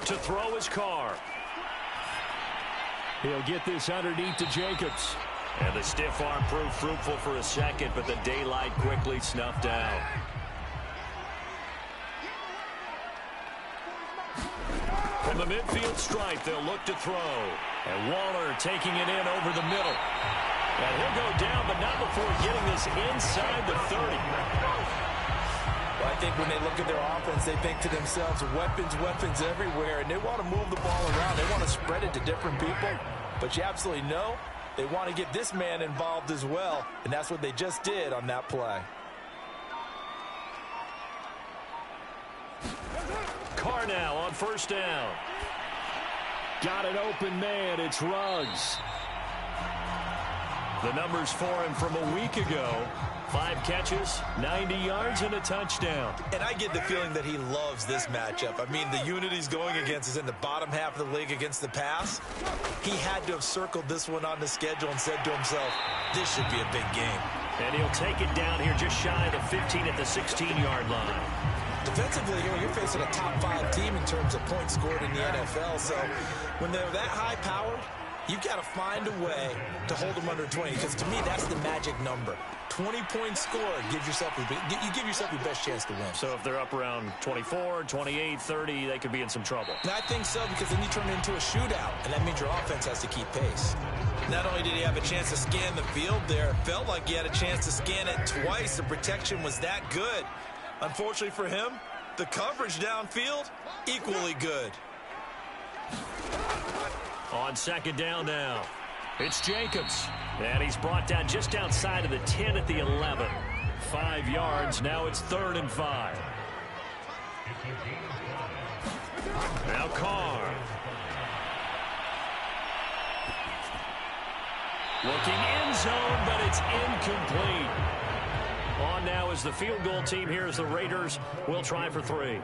To throw his car. He'll get this underneath to Jacobs. And the stiff arm proved fruitful for a second, but the daylight quickly snuffed out. From the midfield stripe, they'll look to throw. And Waller taking it in over the middle. And he'll go down, but not before getting this inside the 30. Well, I think when they look at their offense, they think to themselves, weapons everywhere, and they want to move the ball around. They want to spread it to different people, but you absolutely know they want to get this man involved as well, and that's what they just did on that play. Carr now on first down. Got an open man. It's Ruggs. The numbers for him from a week ago. 5 catches, 90 yards, and a touchdown. And I get the feeling that he loves this matchup. I mean, the unit he's going against is in the bottom half of the league against the pass. He had to have circled this one on the schedule and said to himself, this should be a big game. And he'll take it down here just shy of the 15 at the 16-yard line. Defensively here, you're facing a top 5 team in terms of points scored in the NFL. So when they're that high-powered, you've got to find a way to hold them under 20, because to me, that's the magic number. 20 points scored, you give yourself your best chance to win. So if they're up around 24, 28, 30, they could be in some trouble. And I think so, because then you turn it into a shootout, and that means your offense has to keep pace. Not only did he have a chance to scan the field there, it felt like he had a chance to scan it twice. The protection was that good. Unfortunately for him, the coverage downfield, equally good. On second down now, it's Jacobs. And he's brought down just outside of the 10 at the 11. 5 yards. Now it's 3rd and 5. Now Carr. Looking end zone, but it's incomplete. On now is the field goal team here as the Raiders will try for 3.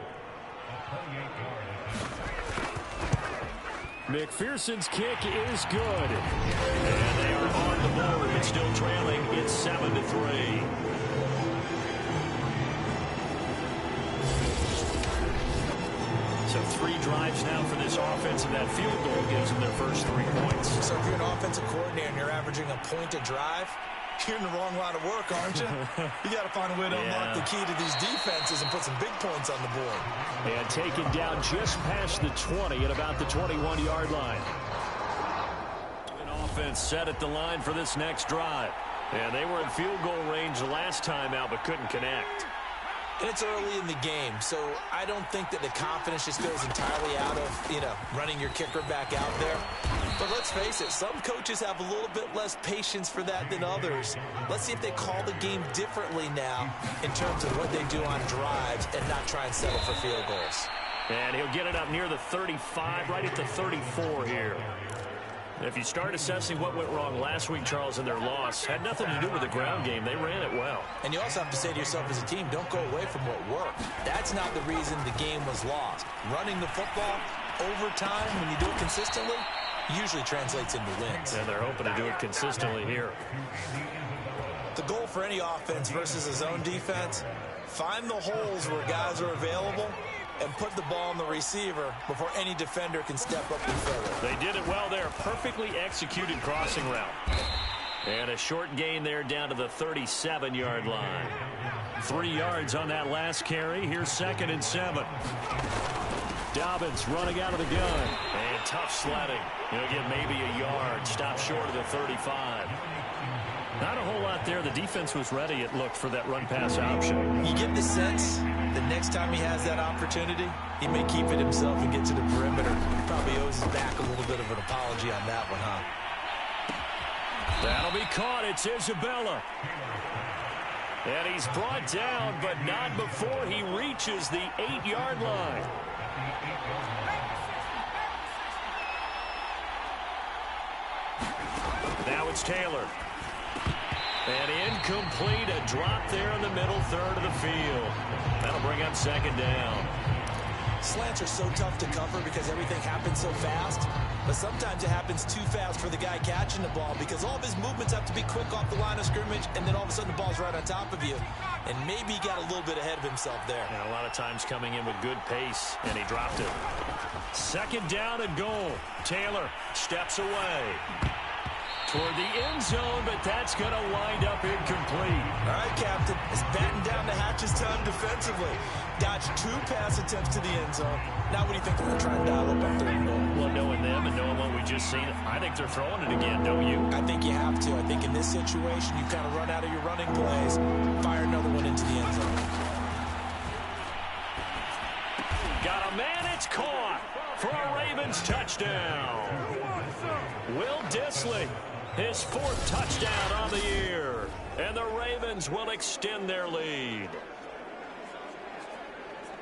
McPherson's kick is good. And they are on the board, but still trailing. It's 7-3. So 3 drives now for this offense, and that field goal gives them their first 3 points. So if you're an offensive coordinator and you're averaging a point a drive, you're in the wrong line of work, aren't you? You got to find a way to unlock the key to these defenses and put some big points on the board. And taken down just past the 20 at about the 21-yard line. An offense set at the line for this next drive. And they were in field goal range the last time out, but couldn't connect. And it's early in the game, so I don't think that the confidence just goes entirely out of, running your kicker back out there. But let's face it, some coaches have a little bit less patience for that than others. Let's see if they call the game differently now in terms of what they do on drives and not try and settle for field goals. And he'll get it up near the 35, right at the 34 here. If you start assessing what went wrong last week, Charles, in their loss, had nothing to do with the ground game. They ran it well. And you also have to say to yourself as a team, don't go away from what worked. That's not the reason the game was lost. Running the football over time, when you do it consistently, usually translates into wins. And they're hoping to do it consistently here. The goal for any offense versus a zone defense, find the holes where guys are available and put the ball on the receiver before any defender can step up and fill it. They did it well there. Perfectly executed crossing route. And a short gain there down to the 37-yard line. 3 yards on that last carry. Here's 2nd and 7. Dobbins running out of the gun. And tough sledding. He'll get maybe a yard. Stop short of the 35. Not a whole lot there. The defense was ready, it looked, for that run-pass option. You get the sense that next time he has that opportunity, he may keep it himself and get to the perimeter. Probably owes his back a little bit of an apology on that one, huh? That'll be caught. It's Isabella. And he's brought down, but not before he reaches the 8-yard line. Now it's Taylor. And incomplete, a drop there in the middle third of the field. That'll bring up 2nd down. Slants are so tough to cover because everything happens so fast. But sometimes it happens too fast for the guy catching the ball because all of his movements have to be quick off the line of scrimmage, and then all of a sudden the ball's right on top of you. And maybe he got a little bit ahead of himself there. And a lot of times coming in with good pace, and he dropped it. Second down and goal. Taylor steps away toward the end zone, but that's going to wind up incomplete. All right, Captain. It's batting down the hatches time defensively. Dodged 2 pass attempts to the end zone. Now what do you think they're going to try and dial up on 3rd and goal? Well, knowing them and knowing what we just seen, I think they're throwing it again, don't you? I think you have to. I think in this situation, you kind of run out of your running plays, fire another one into the end zone. Got a man, it's caught for a Ravens touchdown. Will Dissly, his 4th touchdown on the year. And the Ravens will extend their lead.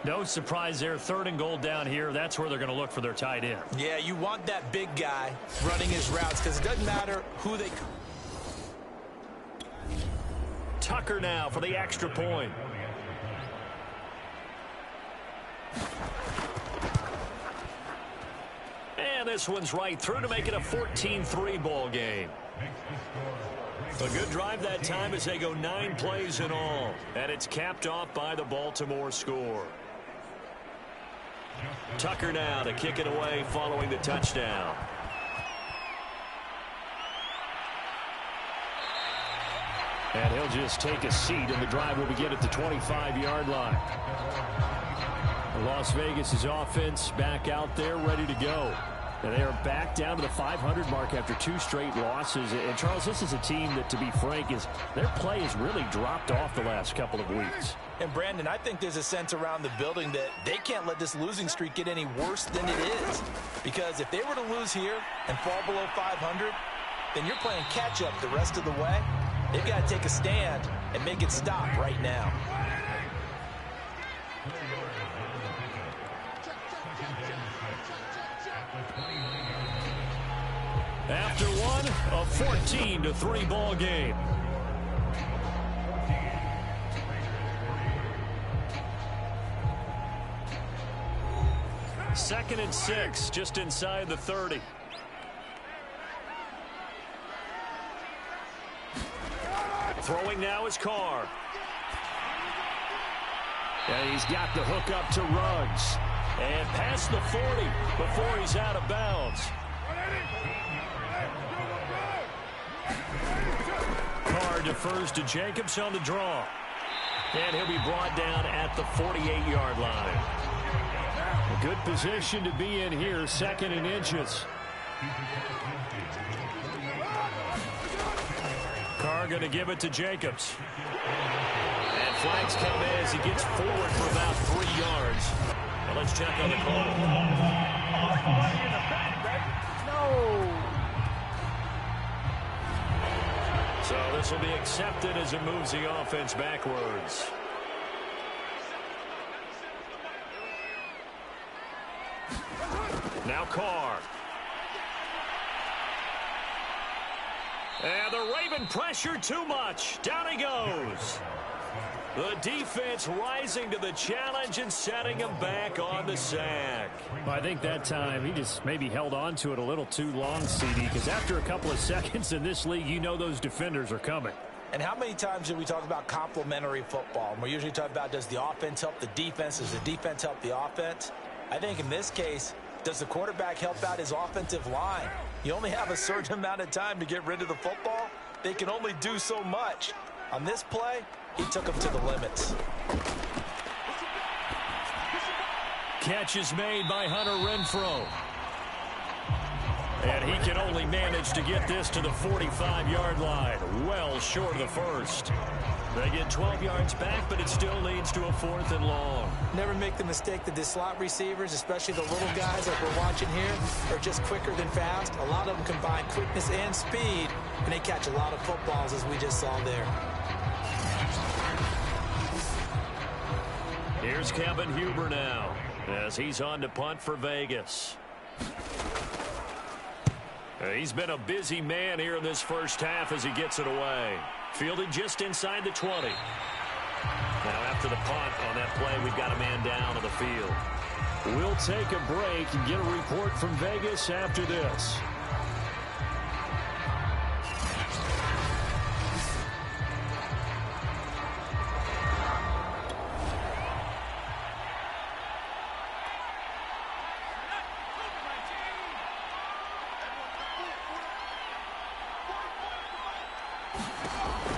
No surprise there, 3rd and goal down here. That's where they're going to look for their tight end. Yeah, you want that big guy running his routes because it doesn't matter who they... Tucker now for the extra point. And this one's right through to make it a 14-3 ball game. A good drive that time as they go 9 plays in all. And it's capped off by the Baltimore score. Tucker now to kick it away following the touchdown. And he'll just take a seat, and the drive will begin at the 25-yard line. Las Vegas' offense back out there ready to go. And they are back down to the 500 mark after 2 straight losses. And, Charles, this is a team that, to be frank, their play has really dropped off the last couple of weeks. And, Brandon, I think there's a sense around the building that they can't let this losing streak get any worse than it is. Because if they were to lose here and fall below 500, then you're playing catch-up the rest of the way. They've got to take a stand and make it stop right now. After one, a 14-3 ball game. Second and 6, just inside the 30. Throwing now is Carr. And he's got the hook up to Ruggs. And past the 40 before he's out of bounds. Carr defers to Jacobs on the draw. And he'll be brought down at the 48-yard line. A good position to be in here, 2nd and inches. Carr going to give it to Jacobs. And flags come in as he gets forward for about 3 yards. Well, let's check on the call. No. So this will be accepted as it moves the offense backwards. Now Carr. And the Raven pressure too much. Down he goes. The defense rising to the challenge and setting him back on the sack. Well, I think that time he just maybe held on to it a little too long, CD, because after a couple of seconds in this league, you know those defenders are coming. And how many times do we talk about complementary football? And we're usually talking about, does the offense help the defense? Does the defense help the offense? I think in this case, does the quarterback help out his offensive line? You only have a certain amount of time to get rid of the football. They can only do so much. On this play, he took him to the limits. Catch is made by Hunter Renfrow. And he can only manage to get this to the 45-yard line. Well short of the first. They get 12 yards back, but it still leads to a 4th and long. Never make the mistake that the slot receivers, especially the little guys like we're watching here, are just quicker than fast. A lot of them combine quickness and speed, and they catch a lot of footballs, as we just saw there. Here's Kevin Huber now, as he's on to punt for Vegas. He's been a busy man here in this first half as he gets it away. Fielded just inside the 20. Now after the punt on that play, we've got a man down on the field. We'll take a break and get a report from Vegas after this.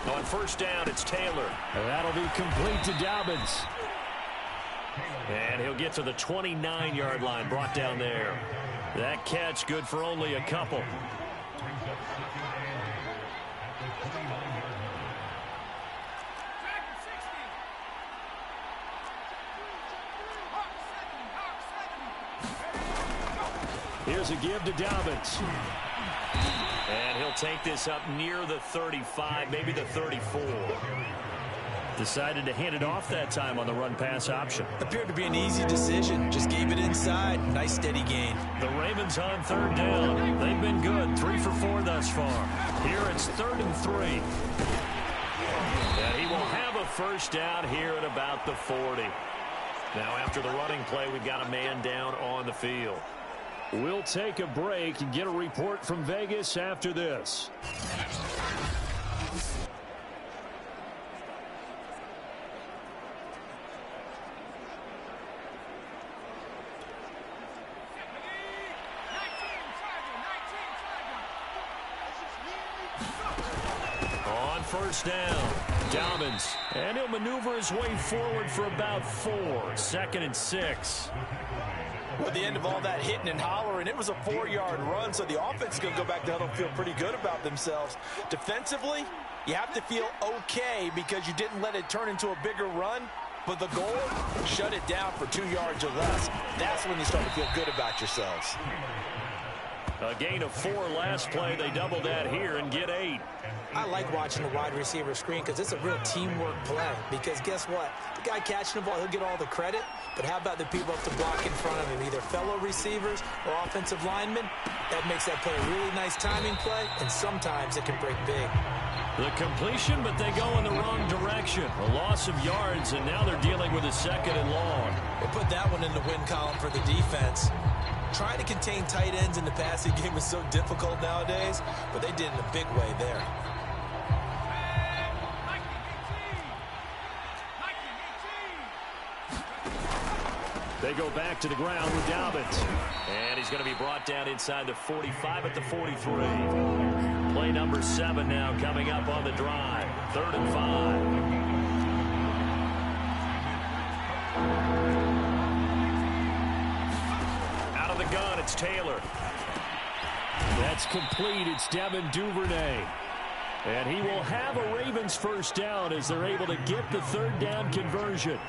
On first down, it's Taylor. That'll be complete to Dobbins. And he'll get to the 29-yard line, brought down there. That catch good for only a couple. Here's a give to Dobbins. And he'll take this up near the 35, maybe the 34. Decided to hand it off that time on the run-pass option. Appeared to be an easy decision. Just gave it inside. Nice steady gain. The Ravens on third down. They've been good. 3 for 4 thus far. Here it's 3rd and 3. And he will have a first down here at about the 40. Now after the running play, we've got a man down on the field. We'll take a break and get a report from Vegas after this. On first down, Dobbins. And he'll maneuver his way forward for about 4. 2nd and 6. At the end of all that hitting and hollering, it was a 4-yard run, so the offense is going to go back to huddle and feel pretty good about themselves. Defensively, you have to feel okay because you didn't let it turn into a bigger run, but the goal, shut it down for 2 yards or less. That's when you start to feel good about yourselves. A gain of 4 last play. They double that here and get 8. I like watching the wide receiver screen because it's a real teamwork play. Because guess what? The guy catching the ball, he'll get all the credit. But how about the people up to block in front of him? Either fellow receivers or offensive linemen. That makes that play a really nice timing play. And sometimes it can break big. The completion, but they go in the wrong direction. A loss of yards, and now they're dealing with a 2nd and long. They put that one in the win column for the defense. Trying to contain tight ends in the passing game is so difficult nowadays, but they did in a big way there. They go back to the ground with Dobbins. And he's going to be brought down inside the 45 at the 43. Play number 7 now coming up on the drive. 3rd and 5. Out of the gun, it's Taylor. That's complete. It's Devin Duvernay. And he will have a Ravens first down as they're able to get the 3rd down conversion.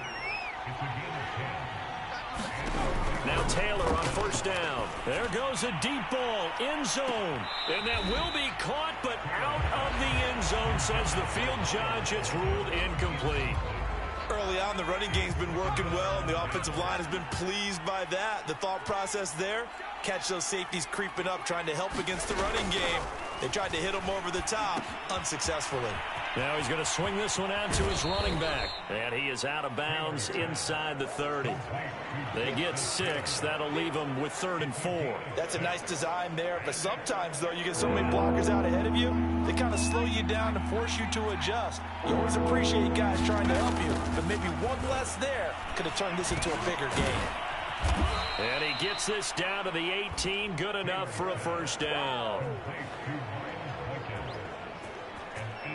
Now Taylor on first down. There goes a deep ball, end zone. And that will be caught, but out of the end zone, says the field judge. It's ruled incomplete. Early on, the running game's been working well, and the offensive line has been pleased by that. The thought process there, catch those safeties creeping up, trying to help against the running game. They tried to hit him over the top, unsuccessfully. Now he's going to swing this one out to his running back. And he is out of bounds inside the 30. They get 6. That'll leave them with 3rd and 4. That's a nice design there, but sometimes, though, you get so many blockers out ahead of you, they kind of slow you down and force you to adjust. You always appreciate guys trying to help you, but maybe one less there could have turned this into a bigger game. And he gets this down to the 18. Good enough for a first down.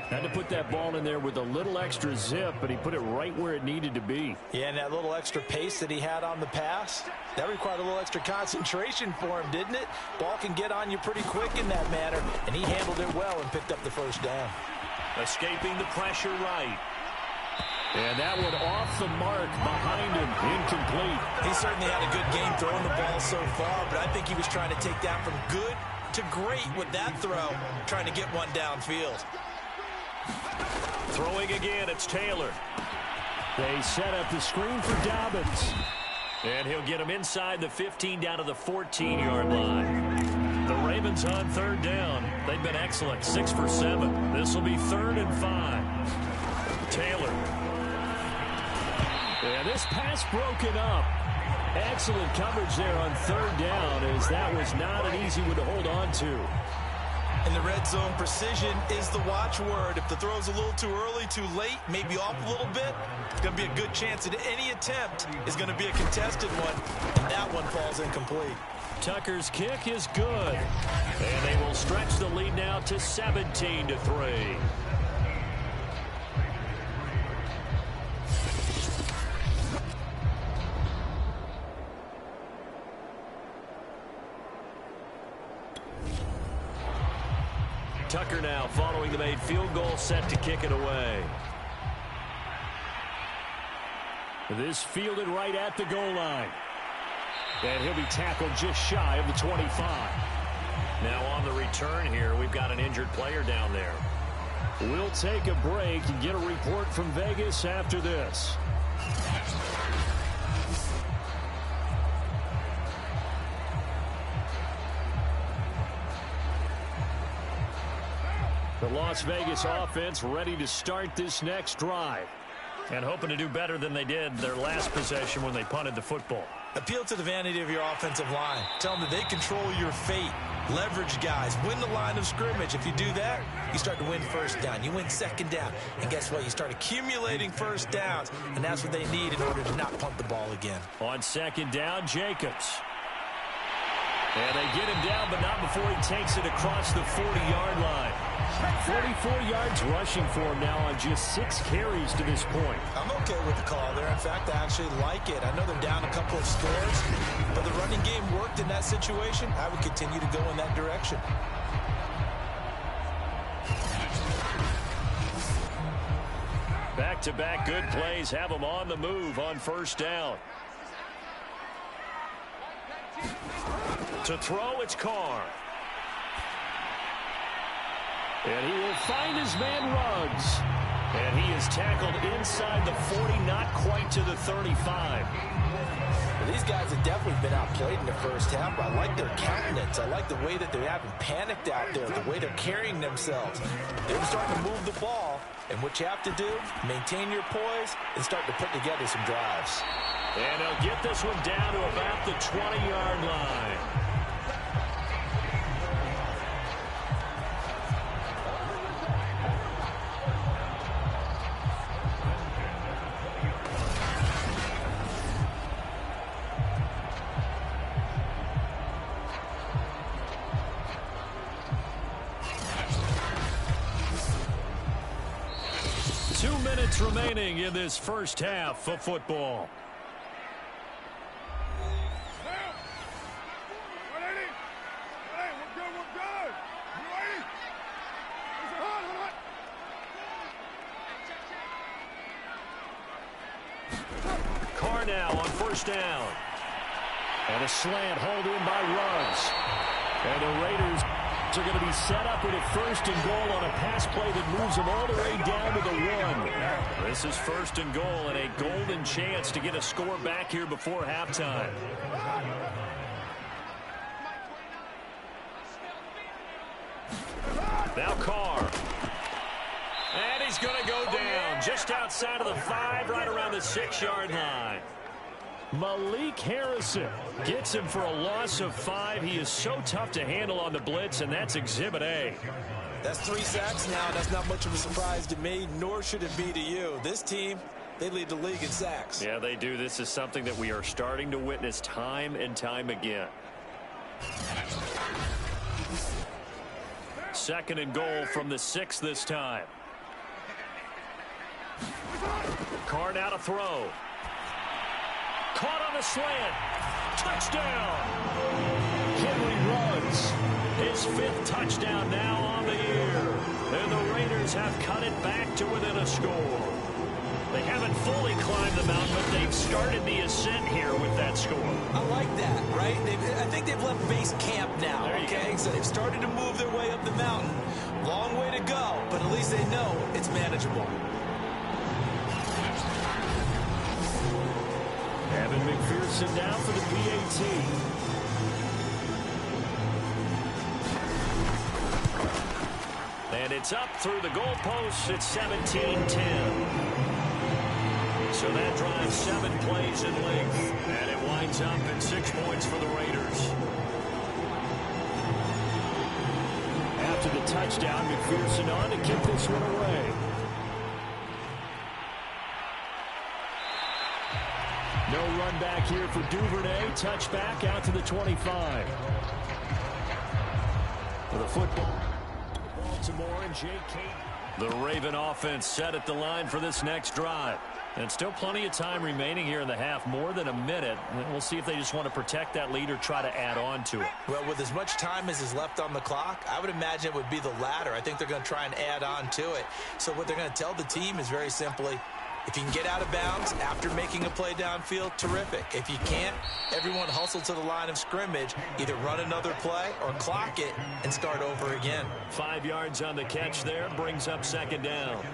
Had to put that ball in there with a little extra zip, but he put it right where it needed to be. Yeah, and that little extra pace that he had on the pass, that required a little extra concentration for him, didn't it? Ball can get on you pretty quick in that manner, and he handled it well and picked up the first down. Escaping the pressure right. And that one off the mark behind him, incomplete. He certainly had a good game throwing the ball so far, but I think he was trying to take that from good to great with that throw, trying to get one downfield. Throwing again, it's Taylor. They set up the screen for Dobbins. And he'll get him inside the 15 down to the 14-yard line. The Ravens on 3rd down. They've been excellent, 6 for 7. This will be 3rd and 5. Taylor. And this pass broken up. Excellent coverage there on third down, as that was not an easy one to hold on to. In the red zone, precision is the watchword. If the throw's a little too early, too late, maybe off a little bit, it's going to be a good chance that any attempt is going to be a contested one, and that one falls incomplete. Tucker's kick is good. And they will stretch the lead now to 17-3. Tucker now following the made field goal, set to kick it away. This fielded right at the goal line. And he'll be tackled just shy of the 25. Now on the return here, we've got an injured player down there. We'll take a break and get a report from Vegas after this. The Las Vegas offense ready to start this next drive. And hoping to do better than they did their last possession when they punted the football. Appeal to the vanity of your offensive line. Tell them that they control your fate. Leverage guys. Win the line of scrimmage. If you do that, you start to win first down. You win second down. And guess what? You start accumulating first downs. And that's what they need in order to not punt the ball again. On second down, Jacobs. And they get him down, but not before he takes it across the 40-yard line. 44 yards rushing for him now on just 6 carries to this point. I'm okay with the call there. In fact, I actually like it. I know they're down a couple of scores, but the running game worked in that situation. I would continue to go in that direction. Back-to-back good plays have them on the move on first down. To throw, it's Carr. And he will find his man Ruggs. And he is tackled inside the 40, not quite to the 35. Well, these guys have definitely been outplayed in the first half. I like their countenance. I like the way that they haven't panicked out there, the way they're carrying themselves. They're starting to move the ball. And what you have to do, maintain your poise and start to put together some drives. And he'll get this one down to about the 20-yard line. Remaining in this first half of football. Carr now on first down. And a slant hauled in by Ruggs. And the Raiders are going to be set up with a first and goal on a pass play that moves them all the way down to the 1. This is first and goal and a golden chance to get a score back here before halftime. Now Carr. And he's going to go down just outside of the 5, right around the 6-yard line. Malik Harrison gets him for a loss of 5. He is so tough to handle on the blitz, and that's Exhibit A. That's 3 sacks now. That's not much of a surprise to me, nor should it be to you. This team, they lead the league in sacks. Yeah, they do. This is something that we are starting to witness time and time again. Second and goal from the 6 this time. Carr now to throw. Caught on a slant. Touchdown. Henry Ruggs. His 5th touchdown now on the year. And the Raiders have cut it back to within a score. They haven't fully climbed the mountain, but they've started the ascent here with that score. I like that, right? I think they've left base camp now, okay? So they've started to move their way up the mountain. Long way to go, but at least they know it's manageable. Evan McPherson down for the PAT. And it's up through the goalposts. It's 17-10. So that drives 7 plays in length, and it winds up at 6 points for the Raiders. After the touchdown, McPherson on to kick this one away. No run back here for Duvernay. Touchback out to the 25. For the football. Baltimore and J.K. The Raven offense set at the line for this next drive. And still plenty of time remaining here in the half, more than a minute. And we'll see if they just want to protect that lead or try to add on to it. Well, with as much time as is left on the clock, I would imagine it would be the latter. I think they're going to try and add on to it. So what they're going to tell the team is very simply, if you can get out of bounds after making a play downfield, terrific. If you can't, everyone hustle to the line of scrimmage, either run another play or clock it and start over again. 5 yards on the catch there, brings up second down.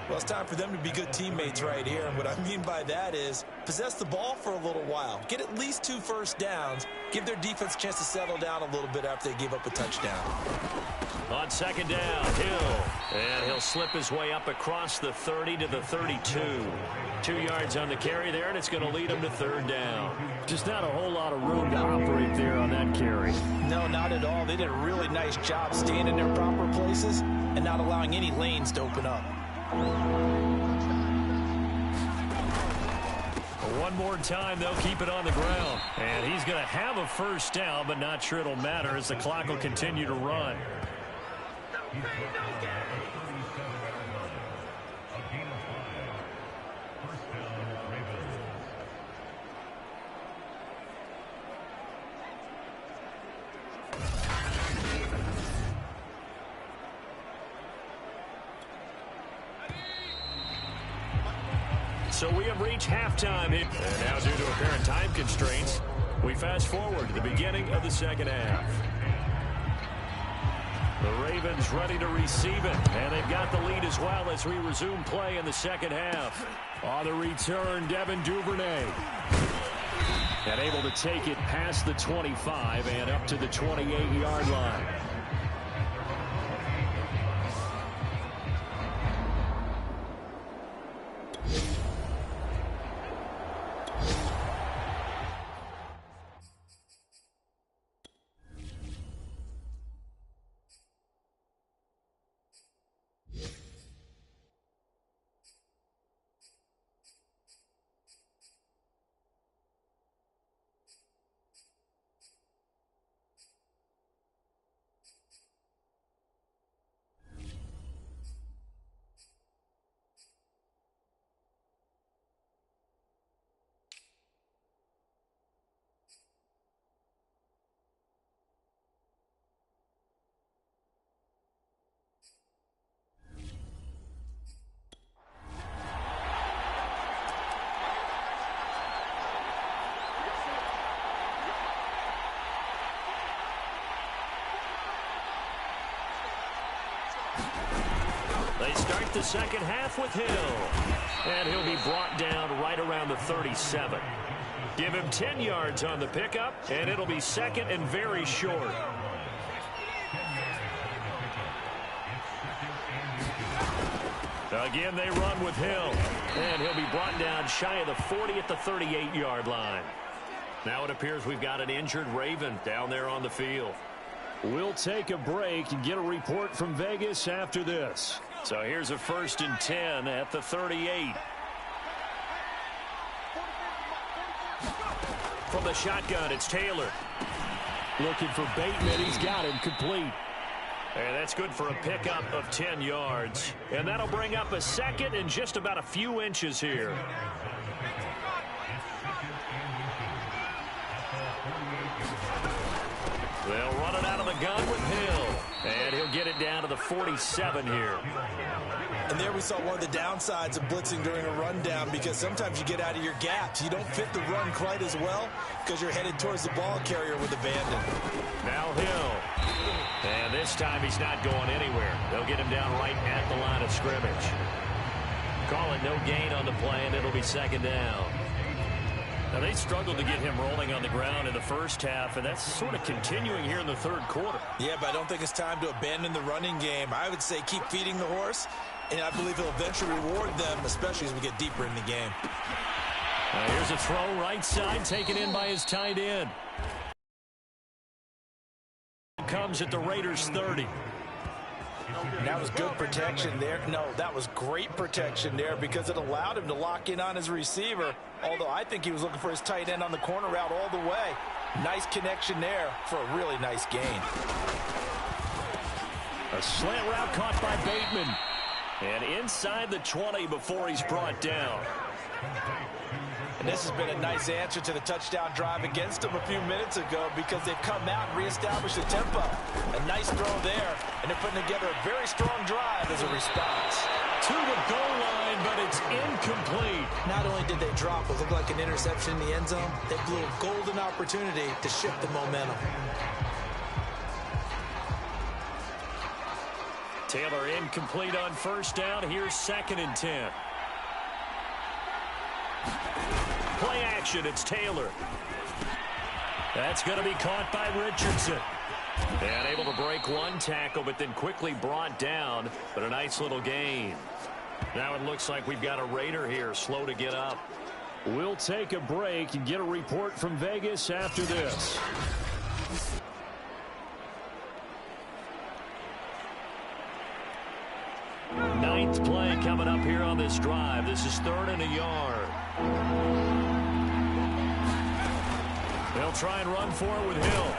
Well, it's time for them to be good teammates right here. And what I mean by that is possess the ball for a little while. Get at least 2 first downs. Give their defense a chance to settle down a little bit after they give up a touchdown. On second down, Hill. And he'll slip his way up across the 30 to the 32. 2 yards on the carry there, and it's going to lead him to third down. Just not a whole lot of room to operate there on that carry. No, not at all. They did a really nice job staying in their proper places and not allowing any lanes to open up. One more time, they'll keep it on the ground. And he's going to have a first down, but not sure it'll matter as the clock will continue to run. So we have reached halftime here. And now due to apparent time constraints, we fast forward to the beginning of the second half. The Ravens ready to receive it, and they've got the lead as well as we resume play in the second half. On the return, Devin Duvernay. And able to take it past the 25 and up to the 28-yard line. They start the second half with Hill. And he'll be brought down right around the 37. Give him 10 yards on the pickup, and it'll be second and very short. Again, they run with Hill. And he'll be brought down shy of the 40 at the 38-yard line. Now it appears we've got an injured Raven down there on the field. We'll take a break and get a report from Vegas after this. So here's a 1st and 10 at the 38. From the shotgun, it's Taylor. Looking for Bateman. He's got him complete. And that's good for a pickup of 10 yards. And that'll bring up a second and just about a few inches here. They'll run it out of the gun with Hill. And he'll get it down to the 47 here. And there we saw one of the downsides of blitzing during a rundown, because sometimes you get out of your gaps. You don't fit the run quite as well because you're headed towards the ball carrier with abandon. Now Hill. And this time he's not going anywhere. They'll get him down right at the line of scrimmage. Call it no gain on the play, and it'll be second down. Now, they struggled to get him rolling on the ground in the first half, and that's sort of continuing here in the third quarter. Yeah, but I don't think it's time to abandon the running game. I would say keep feeding the horse and I believe he'll eventually reward them, especially as we get deeper in the game. Here's a throw right side, taken in by his tight end. Comes at the Raiders' 30. And that was good protection there. No, that was great protection there because it allowed him to lock in on his receiver, although I think he was looking for his tight end on the corner route all the way. Nice connection there for a really nice gain. A slant route caught by Bateman. And inside the 20 before he's brought down. And this has been a nice answer to the touchdown drive against them a few minutes ago because they've come out and reestablished the tempo. A nice throw there, and they're putting together a very strong drive as a response. To the goal line, but it's incomplete. Not only did they drop what looked like an interception in the end zone, they blew a golden opportunity to shift the momentum. Taylor incomplete on first down. Here's 2nd and 10. Play action, it's Taylor. That's going to be caught by Richardson. And able to break one tackle, but then quickly brought down. But a nice little gain. Now it looks like we've got a Raider here, slow to get up. We'll take a break and get a report from Vegas after this. Ninth play coming up here on this drive. This is 3rd and a yard. They'll try and run for it with Hill.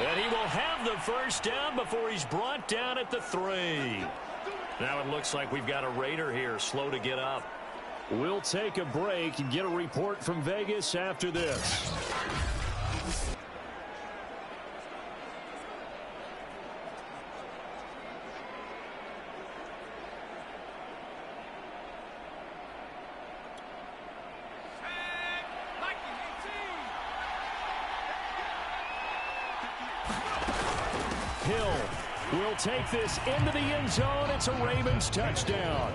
And he will have the first down before he's brought down at the 3. Now it looks like we've got a Raider here, slow to get up. We'll take a break and get a report from Vegas after this. Hill will take this into the end zone. It's a Ravens touchdown.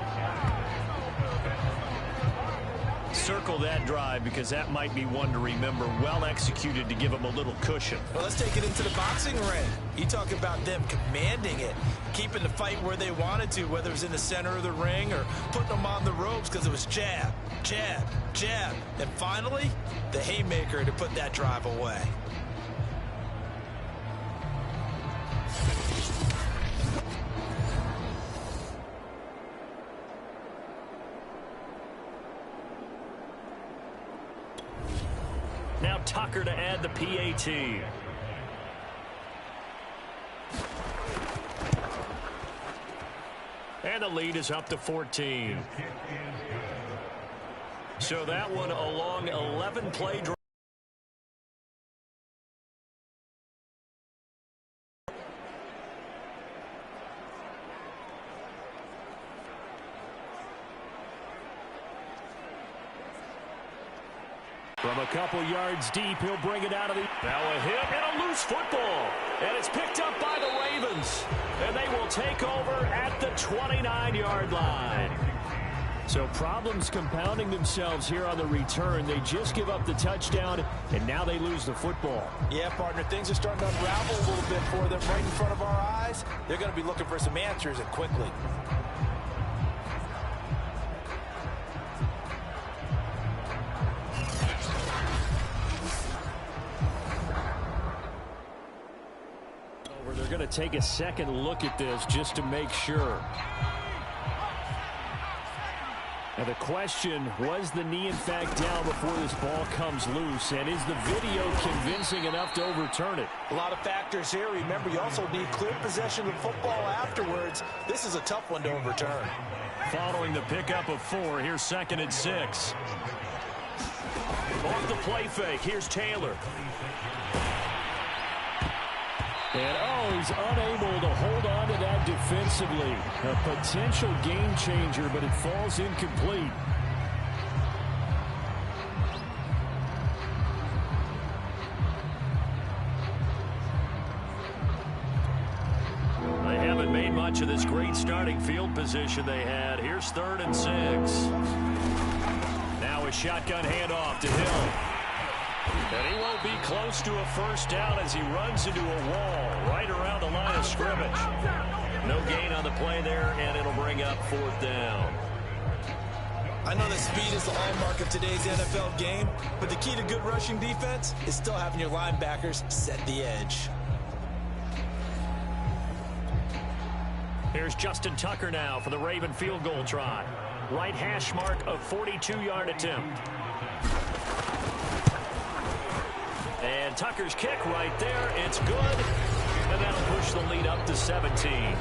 Circle that drive because that might be one to remember. Well executed to give them a little cushion. Well, let's take it into the boxing ring. You talk about them commanding it, keeping the fight where they wanted to, whether it was in the center of the ring or putting them on the ropes because it was jab, jab, jab. And finally, the haymaker to put that drive away. Now Tucker to add the PAT. And the lead is up to 14. So that one a long 11-play drive. From a couple yards deep, he'll bring it out of the... Now a hit and a loose football. And it's picked up by the Ravens. And they will take over at the 29-yard line. So problems compounding themselves here on the return. They just give up the touchdown, and now they lose the football. Yeah, partner, things are starting to unravel a little bit for them right in front of our eyes. They're going to be looking for some answers, and quickly. They're going to take a second look at this just to make sure. Now the question, was the knee in fact down before this ball comes loose? And is the video convincing enough to overturn it? A lot of factors here. Remember, you also need clear possession of the football afterwards. This is a tough one to overturn. Following the pickup of 4, here's 2nd and 6. Off the play fake, here's Taylor. And, he's unable to hold on to that defensively. A potential game changer, but it falls incomplete. They haven't made much of this great starting field position they had. Here's 3rd and 6. Now a shotgun handoff to Hill. And he won't be close to a first down as he runs into a wall right around the line of scrimmage. No gain on the play there, and it'll bring bring up 4th down. I know that speed is the hallmark of today's NFL game, but the key to good rushing defense is still having your linebackers set the edge. Here's Justin Tucker now for the Raven field goal try. Right hash mark, a 42-yard attempt. And Tucker's kick right there. It's good. And that'll push the lead up to 17.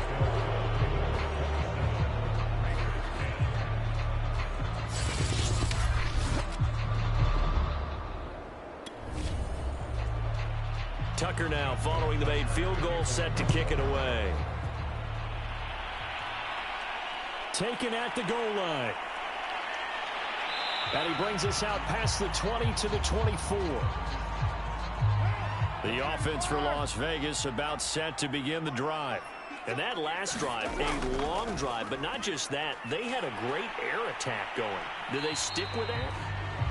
Tucker now following the made field goal, set to kick it away. Taken at the goal line. And he brings us out past the 20 to the 24. The offense for Las Vegas about set to begin the drive. And that last drive, a long drive, but not just that. They had a great air attack going. Do they stick with that?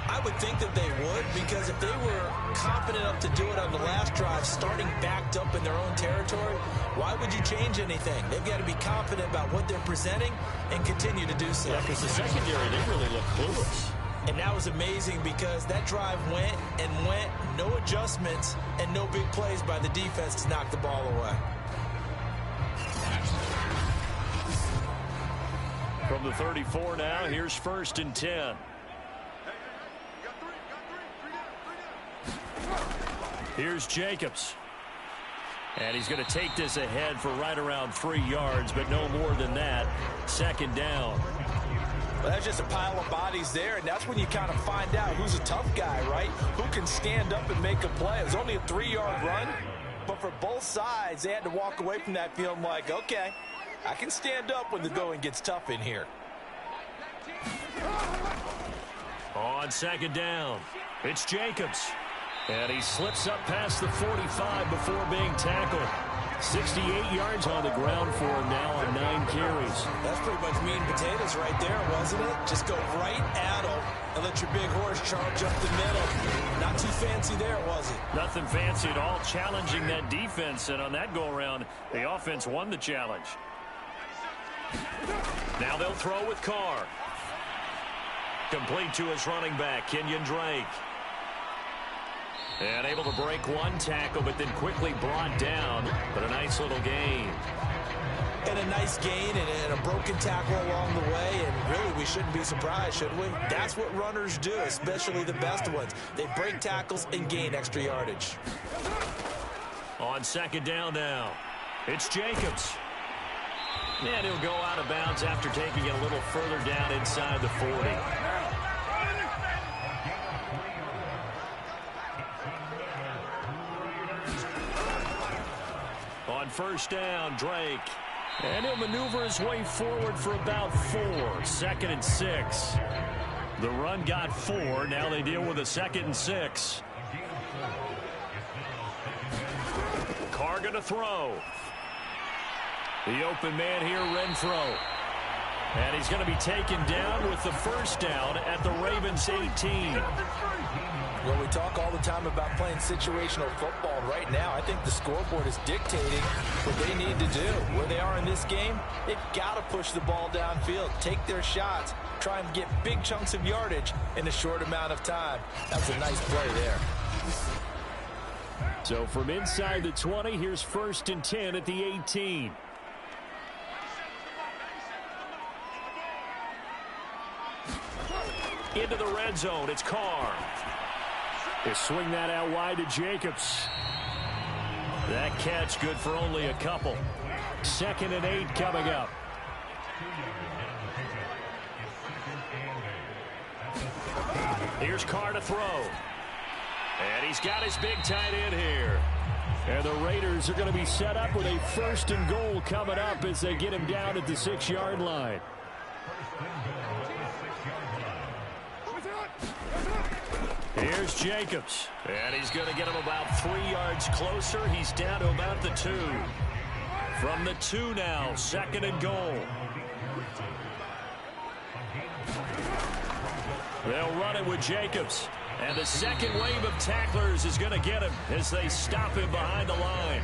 I would think that they would, because if they were confident enough to do it on the last drive, starting backed up in their own territory, why would you change anything? They've got to be confident about what they're presenting and continue to do so. Yeah, because the secondary, they really look clueless. And that was amazing because that drive went and went, no adjustments and no big plays by the defense to knock the ball away. From the 34 now, here's 1st and 10. Here's Jacobs. And he's going to take this ahead for right around 3 yards, but no more than that. 2nd down. Well, that's just a pile of bodies there, and that's when you kind of find out who's a tough guy, right? Who can stand up and make a play. It was only a 3-yard run, but for both sides, they had to walk away from that feeling like, okay, I can stand up when the going gets tough in here. On 2nd down, it's Jacobs. And he slips up past the 45 before being tackled. 68 yards on the ground for him now on 9 carries. That's pretty much meat and potatoes right there, wasn't it? Just go right at him and let your big horse charge up the middle. Not too fancy there, was it? Nothing fancy at all, challenging that defense. And on that go-around, the offense won the challenge. Now they'll throw with Carr. Complete to his running back, Kenyon Drake. And able to break one tackle, but then quickly brought down. But a nice little gain. And a nice gain and a broken tackle along the way. And really, we shouldn't be surprised, should we? That's what runners do, especially the best ones. They break tackles and gain extra yardage. On 2nd down now, it's Jacobs. And he'll go out of bounds after taking it a little further down inside the 40. On 1st down, Drake. And he'll maneuver his way forward for about 4. 2nd and 6. The run got 4. Now they deal with a 2nd and 6. Carr going to throw. The open man here, Renfro. And he's going to be taken down with the 1st down at the Ravens 18. Well, we talk all the time about playing situational football. Right now, I think the scoreboard is dictating what they need to do. Where they are in this game, they've got to push the ball downfield, take their shots, try and get big chunks of yardage in a short amount of time. That's a nice play there. So from inside the 20, here's 1st and 10 at the 18. Into the red zone, it's Carr. They swing that out wide to Jacobs. That catch good for only a couple. 2nd and 8 coming up. Here's Carr to throw. And he's got his big tight end here. And the Raiders are going to be set up with a 1st and goal coming up as they get him down at the 6-yard line. Here's Jacobs. And he's going to get him about 3 yards closer. He's down to about the 2. From the 2 now, 2nd and goal. They'll run it with Jacobs. And the second wave of tacklers is going to get him as they stop him behind the line.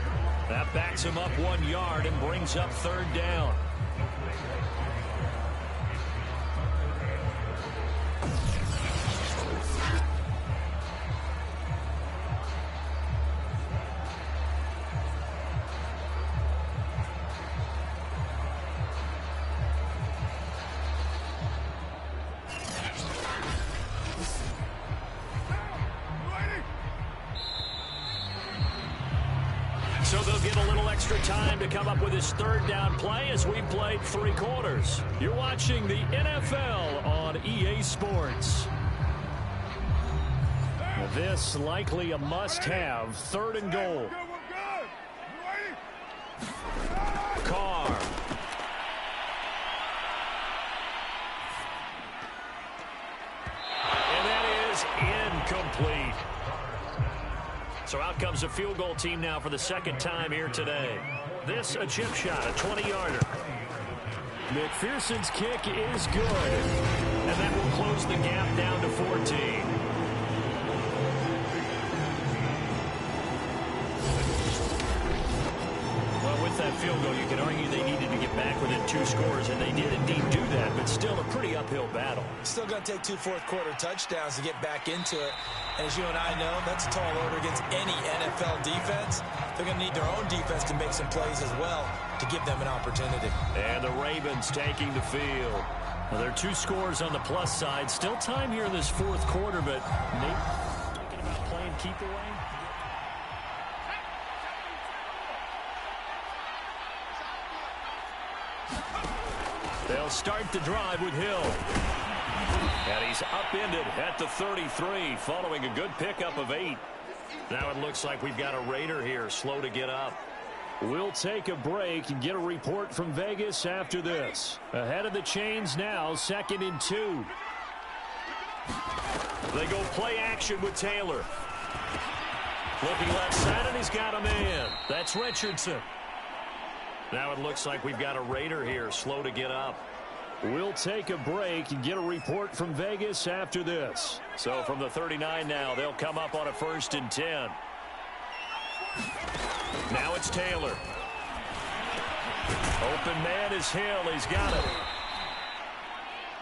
That backs him up 1 yard and brings up 3rd down. extra time to come up with his third down play as we played 3 quarters. You're watching the NFL on EA Sports. This likely a must-have, 3rd and goal. Carr. And that is incomplete. So out comes a field goal team now for the 2nd time here today. This a chip shot, a 20-yarder. McPherson's kick is good. And that will close the gap down to 14. With that field goal, you can argue they needed to get back within 2 scores, and they did indeed do that, but still a pretty uphill battle. Still going to take 2 fourth-quarter touchdowns to get back into it. And as you and I know, that's a tall order against any NFL defense. They're going to need their own defense to make some plays as well to give them an opportunity. And the Ravens taking the field. Well, there are 2 scores on the plus side. Still time here in this 4th quarter, but maybe thinking about playing keep away. They'll start the drive with Hill. And he's upended at the 33, following a good pickup of 8. Now it looks like we've got a Raider here, slow to get up. We'll take a break and get a report from Vegas after this. Ahead of the chains now, 2nd and 2. They go play action with Taylor. Looking left side, and he's got a man. That's Richardson. Now it looks like we've got a Raider here, slow to get up. We'll take a break and get a report from Vegas after this. So from the 39 now, they'll come up on a 1st and 10. Now it's Taylor. Open man is Hill. He's got it.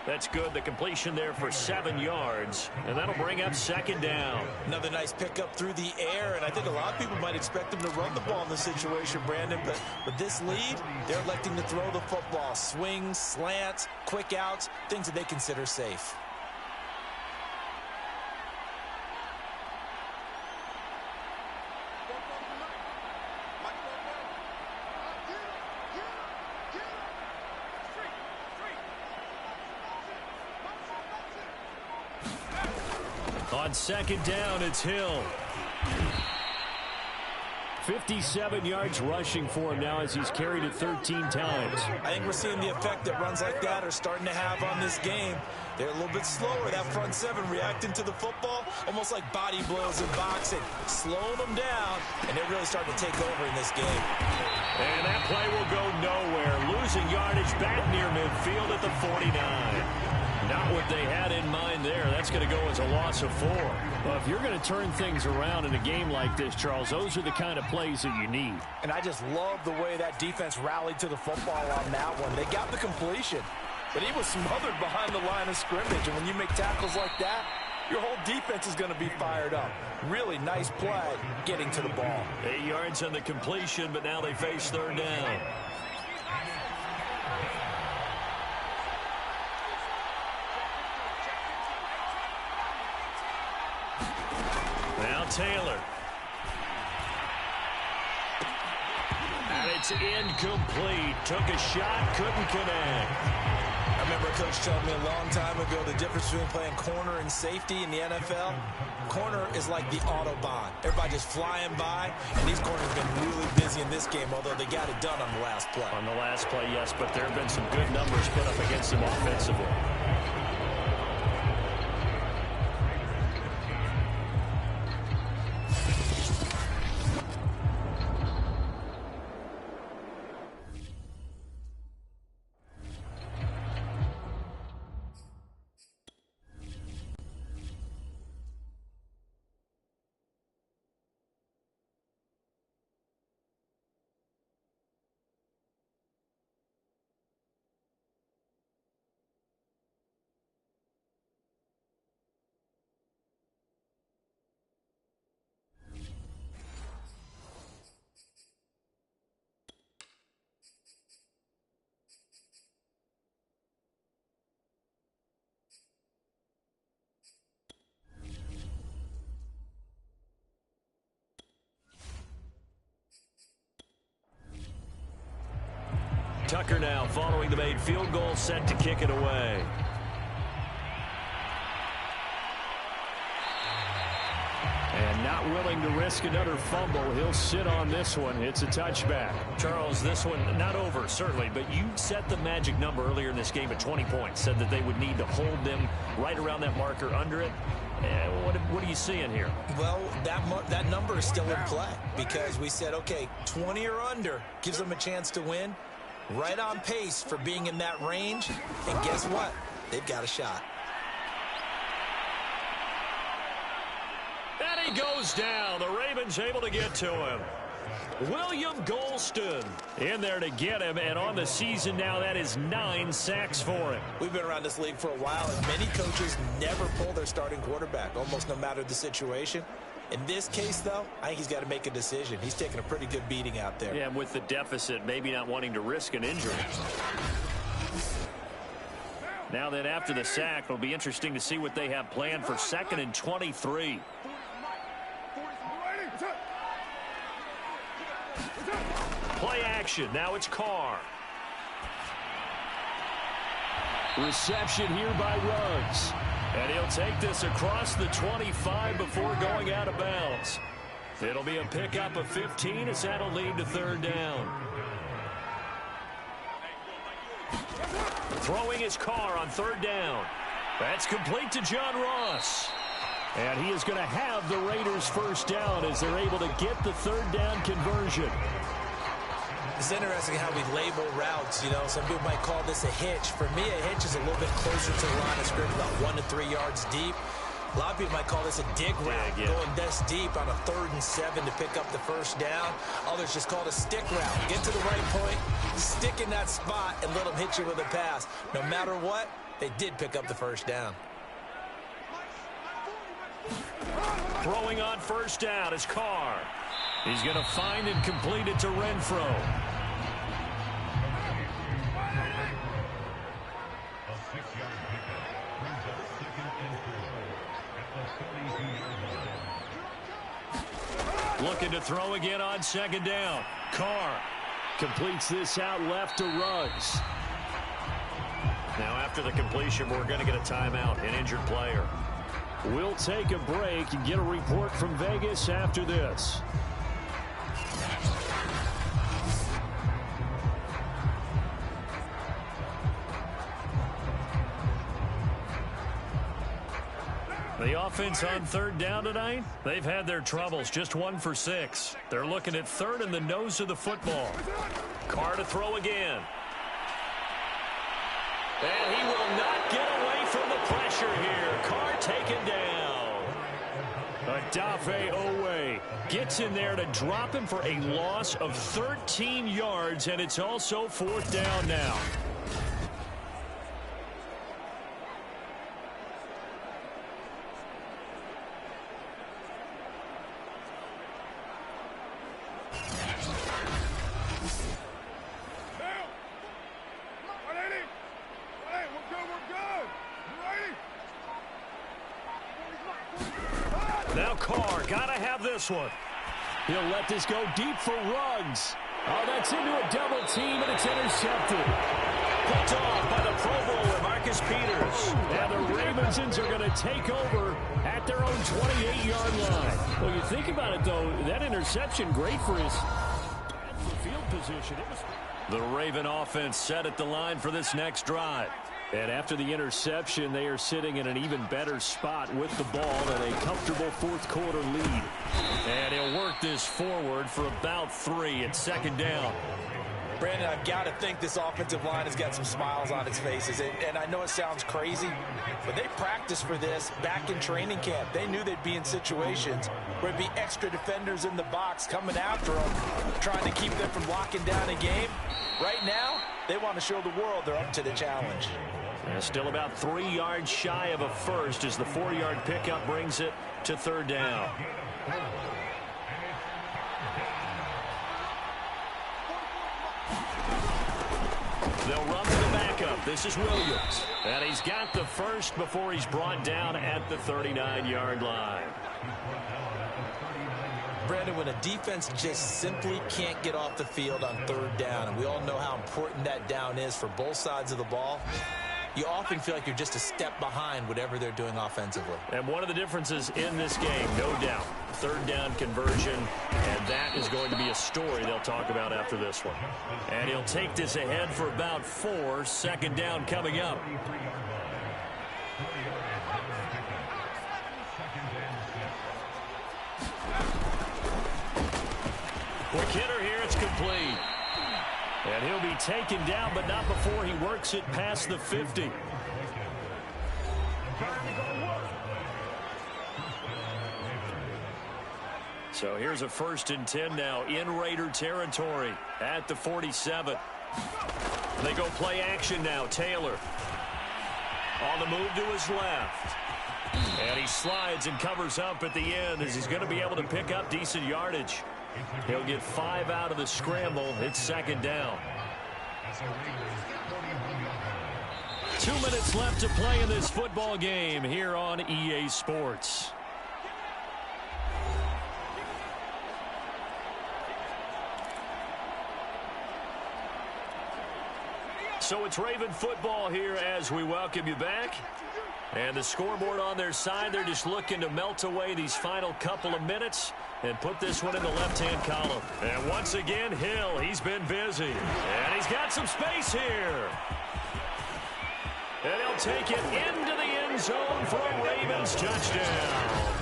That's good. The completion there for 7 yards. And that'll bring up 2nd down. Another nice pickup through the air. And I think a lot of people might expect him to run the ball in this situation, Brandon. But with this lead, they're electing to throw the football. Swings, slants, quick outs, things that they consider safe. On 2nd down, it's Hill. 57 yards rushing for him now as he's carried it 13 times. I think we're seeing the effect that runs like that are starting to have on this game. They're a little bit slower, that front 7 reacting to the football, almost like body blows in boxing, slowing them down, and they're really starting to take over in this game. And that play will go nowhere. Losing yardage back near midfield at the 49. Not what they had in mind there. That's going to go as a loss of 4. Well, if you're going to turn things around in a game like this, Charles, those are the kind of plays that you need. And I just love the way that defense rallied to the football on that one. They got the completion, but he was smothered behind the line of scrimmage. And when you make tackles like that, your whole defense is going to be fired up. Really nice play getting to the ball. 8 yards on the completion, but now they face 3rd down. Now Taylor. And it's incomplete. Took a shot, couldn't connect. I remember a coach telling me a long time ago the difference between playing corner and safety in the NFL. Corner is like the Autobahn. Everybody just flying by, and these corners have been really busy in this game, although they got it done on the last play. On the last play, yes, but there have been some good numbers put up against them offensively. Tucker now following the made field goal, set to kick it away. And not willing to risk another fumble. He'll sit on this one. It's a touchback. Charles, this one not over, certainly, but you set the magic number earlier in this game at 20 points. Said that they would need to hold them right around that marker under it. What are you seeing here? Well, that number is still in play because we said, okay, 20 or under gives them a chance to win. Right on pace for being in that range. And guess what? They've got a shot. And he goes down. The Ravens able to get to him. William Golston in there to get him, and on the season now, that is 9 sacks for him. We've been around this league for a while, and many coaches never pull their starting quarterback, almost no matter the situation. In this case, though, I think he's got to make a decision. He's taking a pretty good beating out there. Yeah, with the deficit, maybe not wanting to risk an injury. Now then, after the sack, it'll be interesting to see what they have planned for 2nd and 23. Play action. Now it's Carr. Reception here by Ruggs. And he'll take this across the 25 before going out of bounds. It'll be a pickup of 15 as that'll lead to 3rd down. Throwing his Carr on 3rd down. That's complete to John Ross. And he is going to have the Raiders' 1st down as they're able to get the 3rd down conversion. It's interesting how we label routes. You know, some people might call this a hitch. For me, a hitch is a little bit closer to the line of scrimmage, about 1 to 3 yards deep. A lot of people might call this a dig route, going this deep on a 3rd and 7 to pick up the 1st down. Others just call it a stick route. Get to the right point, stick in that spot, and let them hit you with a pass. No matter what, they did pick up the 1st down. Throwing on 1st down is Carr. He's going to find and complete it to Renfro. Looking to throw again on 2nd down. Carr completes this out left to Ruggs. Now after the completion, we're going to get a timeout, an injured player. We'll take a break and get a report from Vegas after this. The offense on 3rd down tonight, they've had their troubles, just 1 for 6. They're looking at 3rd in the nose of the football. Carr to throw again. And he will not get away from the pressure here. Carr taken down. Odafe Owe gets in there to drop him for a loss of 13 yards, and it's also 4th down now. Now Carr, gotta have this one. He'll let this go deep for Ruggs. Oh, that's into a double team, and it's intercepted. Picked off by the Pro Bowler, Marcus Peters. And the Ravensons are going to take over at their own 28-yard line. Well, you think about it, though, that interception, great for his field position. The Raven offense set at the line for this next drive. And after the interception, they are sitting in an even better spot with the ball and a comfortable 4th quarter lead. And he'll work this forward for about 3 at 2nd down. Brandon, I've got to think this offensive line has got some smiles on its faces. And I know it sounds crazy, but they practiced for this back in training camp. They knew they'd be in situations where there'd be extra defenders in the box coming after them, trying to keep them from locking down a game. Right now, they want to show the world they're up to the challenge. Still about 3 yards shy of a first as the 4-yard pickup brings it to 3rd down. They'll run to the backup. This is Williams. And he's got the first before he's brought down at the 39-yard line. Brandon, when a defense just simply can't get off the field on third down, and we all know how important that down is for both sides of the ball, you often feel like you're just a step behind whatever they're doing offensively. And one of the differences in this game, no doubt, third down conversion, and that is going to be a story they'll talk about after this one. And he'll take this ahead for about 4, second down coming up. Quick hitter here, it's complete. And he'll be taken down, but not before he works it past the 50. So here's a 1st and 10 now in Raider territory at the 47. They go play action now. Taylor on the move to his left. And he slides and covers up at the end as he's going to be able to pick up decent yardage. He'll get 5 out of the scramble. It's second down. 2 minutes left to play in this football game here on EA Sports. So it's Raven football here as we welcome you back. And the scoreboard on their side, they're just looking to melt away these final couple of minutes and put this one in the left-hand column. And once again, Hill, he's been busy. And he's got some space here. And he'll take it into the end zone for a Ravens touchdown.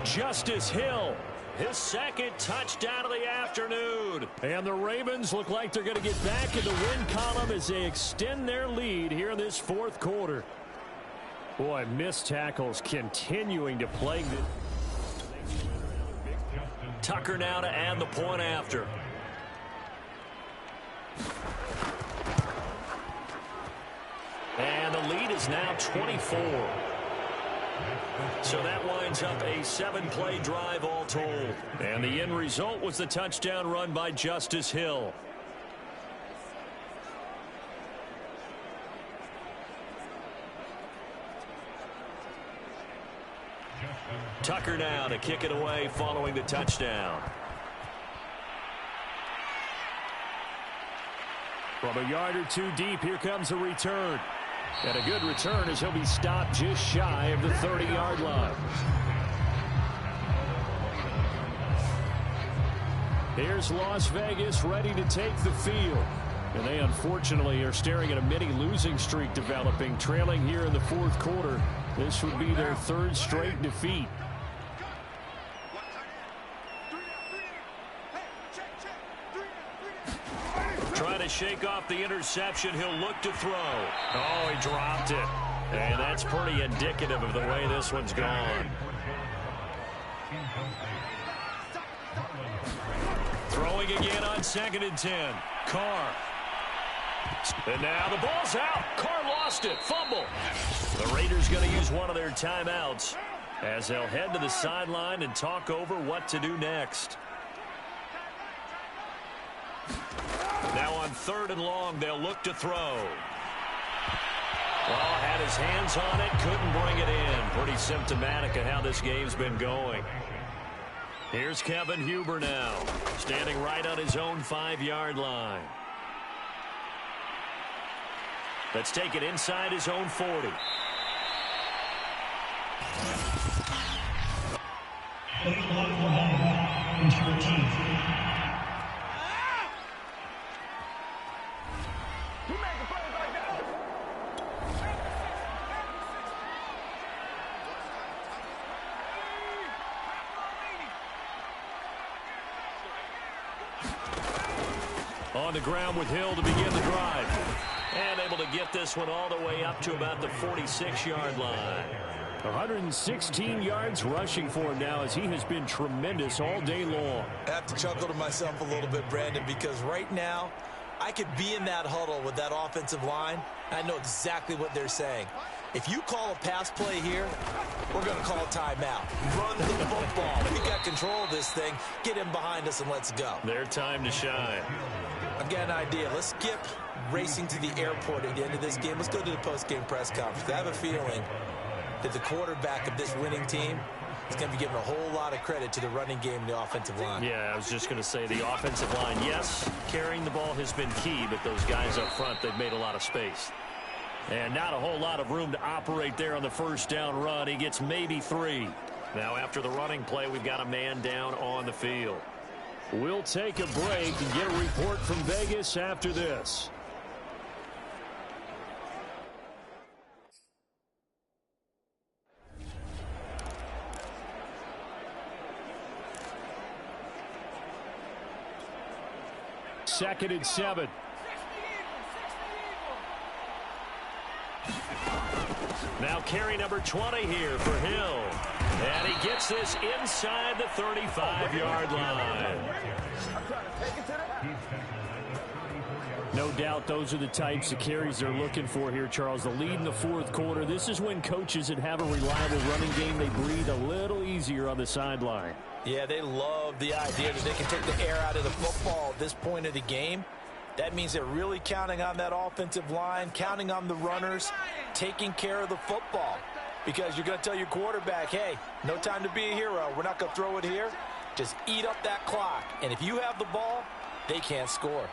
Justice Hill, his second touchdown of the afternoon. And the Ravens look like they're going to get back in the win column as they extend their lead here in this fourth quarter. Boy, missed tackles continuing to plague the... Tucker now to add the point after. And the lead is now 24. So that winds up a 7-play drive all told. And the end result was the touchdown run by Justice Hill. Tucker now to kick it away following the touchdown. From a yard or two deep, here comes a return. And a good return as he'll be stopped just shy of the 30-yard line. Here's Las Vegas ready to take the field. And they unfortunately are staring at a mini losing streak developing, trailing here in the fourth quarter. This would be their 3rd straight defeat. Trying to shake off the interception. He'll look to throw. Oh, he dropped it. And that's pretty indicative of the way this one's gone. Throwing again on 2nd and 10. Carr. And now the ball's out. Carr lost it. Fumble. The Raiders going to use one of their timeouts as they'll head to the sideline and talk over what to do next. Now on 3rd and long, they'll look to throw. Well, had his hands on it, couldn't bring it in. Pretty symptomatic of how this game's been going. Here's Kevin Huber now, standing right on his own 5-yard line. Let's take it inside his own 40. On the ground with Hill to begin the drive. And able to get this one all the way up to about the 46-yard line. 116 yards rushing for him now as he has been tremendous all day long. I have to chuckle to myself a little bit, Brandon, because right now I could be in that huddle with that offensive line. I know exactly what they're saying. If you call a pass play here, we're going to call a timeout. Run the football. We got control of this thing. Get him behind us and let's go. Their time to shine. I've got an idea. Let's skip racing to the airport at the end of this game. Let's go to the post-game press conference. I have a feeling that the quarterback of this winning team is going to be given a whole lot of credit to the running game and the offensive line. Yeah, I was just going to say the offensive line, yes, carrying the ball has been key, but those guys up front, they've made a lot of space. And not a whole lot of room to operate there on the first down run. He gets maybe 3. Now after the running play, we've got a man down on the field. We'll take a break and get a report from Vegas after this. Second and 7. Now carry number 20 here for Hill. And he gets this inside the 35-yard line. No doubt those are the types of carries they're looking for here, Charles. The lead in the fourth quarter. This is when coaches that have a reliable running game, they breathe a little easier on the sideline. Yeah, they love the idea that they can take the air out of the football at this point of the game. That means they're really counting on that offensive line, counting on the runners, taking care of the football. Because you're going to tell your quarterback, hey, no time to be a hero. We're not going to throw it here. Just eat up that clock. And if you have the ball, they can't score.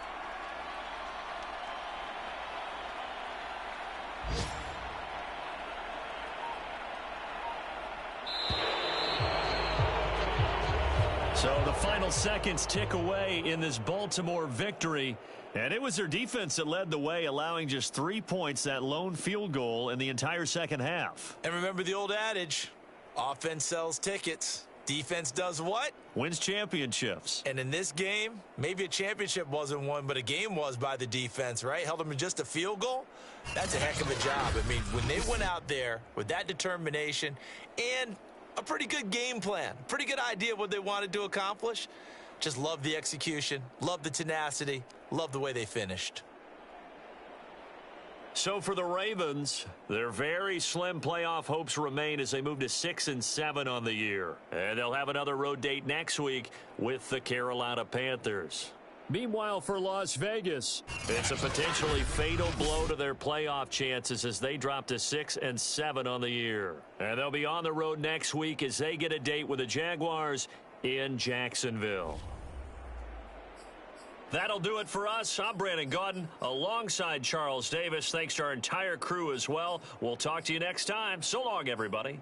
So the final seconds tick away in this Baltimore victory. And it was their defense that led the way, allowing just 3 points, that lone field goal in the entire second half. And remember the old adage, offense sells tickets. Defense does what? Wins championships. And in this game, maybe a championship wasn't won, but a game was by the defense, right? Held them to just a field goal. That's a heck of a job. I mean, when they went out there with that determination and a pretty good game plan, pretty good idea of what they wanted to accomplish, just love the execution, love the tenacity, love the way they finished. So for the Ravens, their very slim playoff hopes remain as they move to 6-7 on the year. And they'll have another road date next week with the Carolina Panthers. Meanwhile, for Las Vegas, it's a potentially fatal blow to their playoff chances as they drop to 6-7 on the year. And they'll be on the road next week as they get a date with the Jaguars in Jacksonville. That'll do it for us. I'm Brandon Gaudin alongside Charles Davis. Thanks to our entire crew as well. We'll talk to you next time. So long, everybody.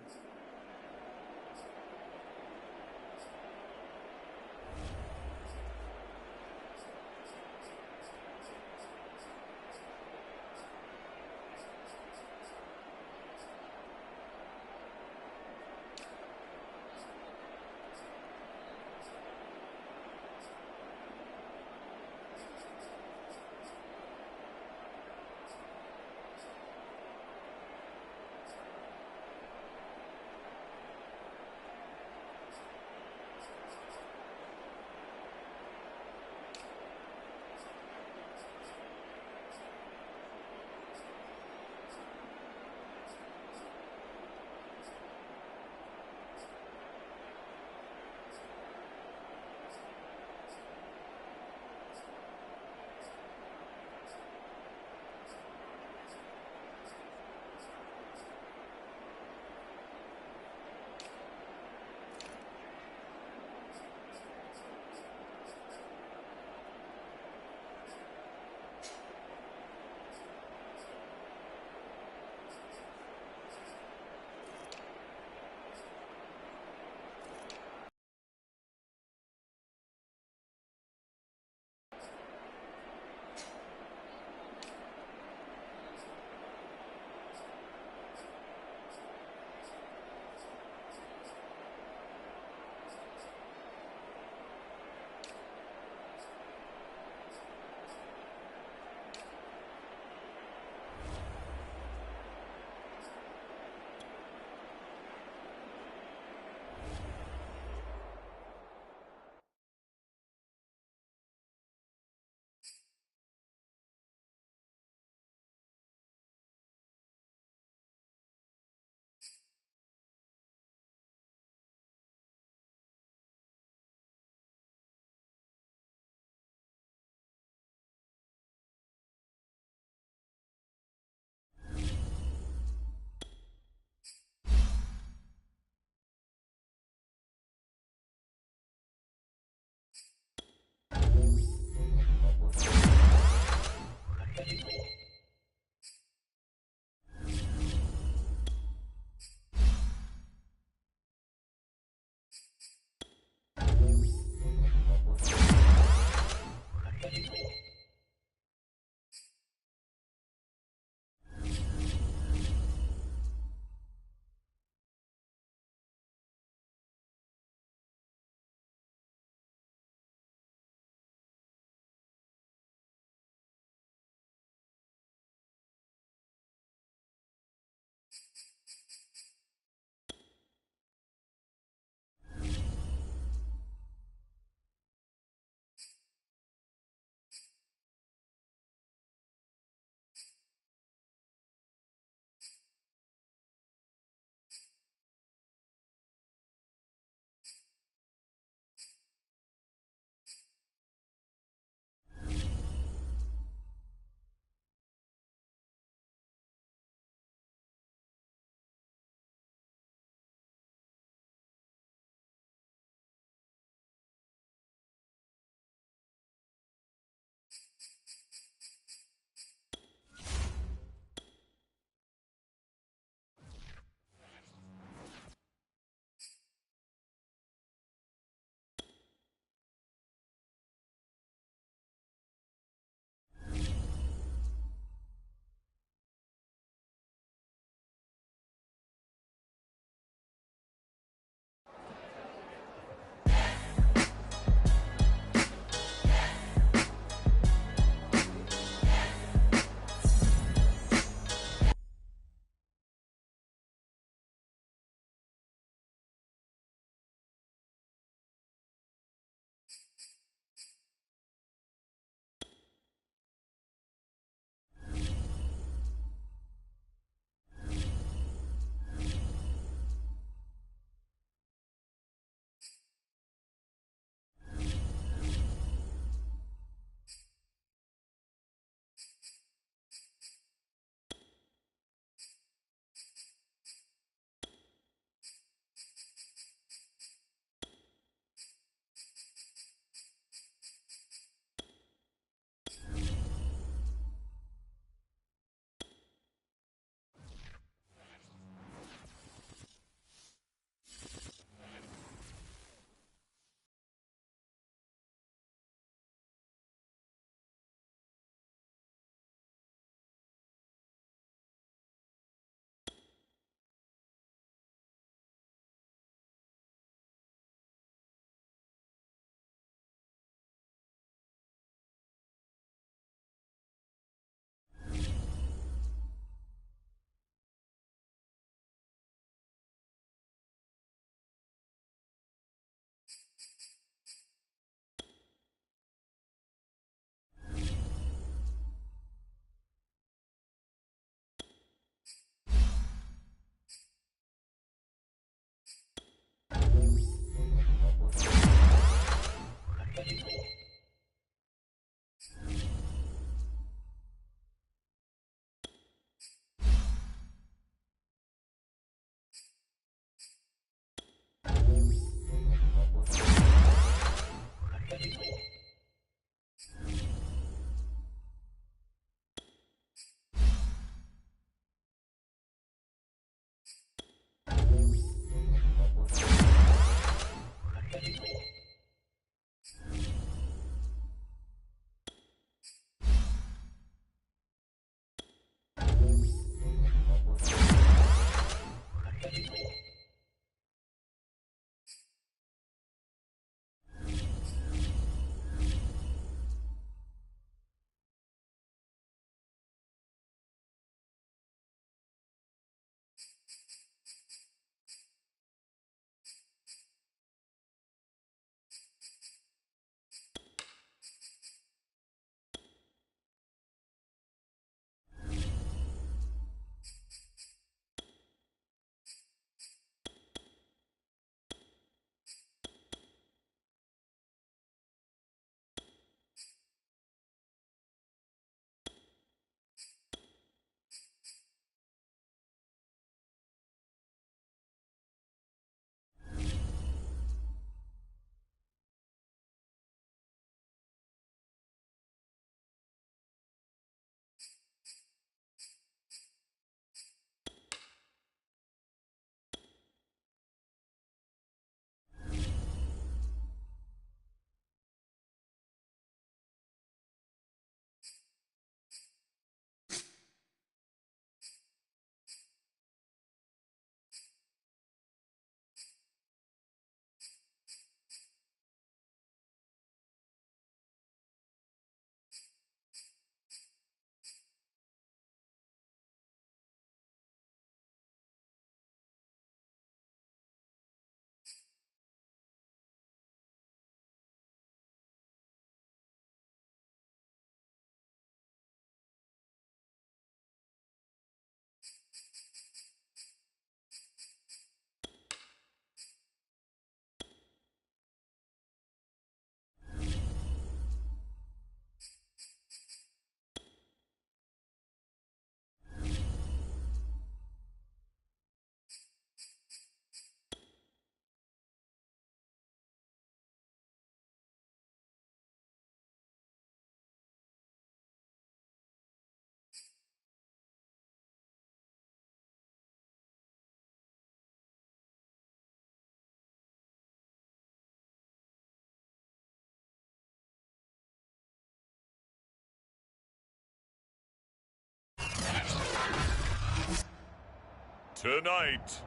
Tonight,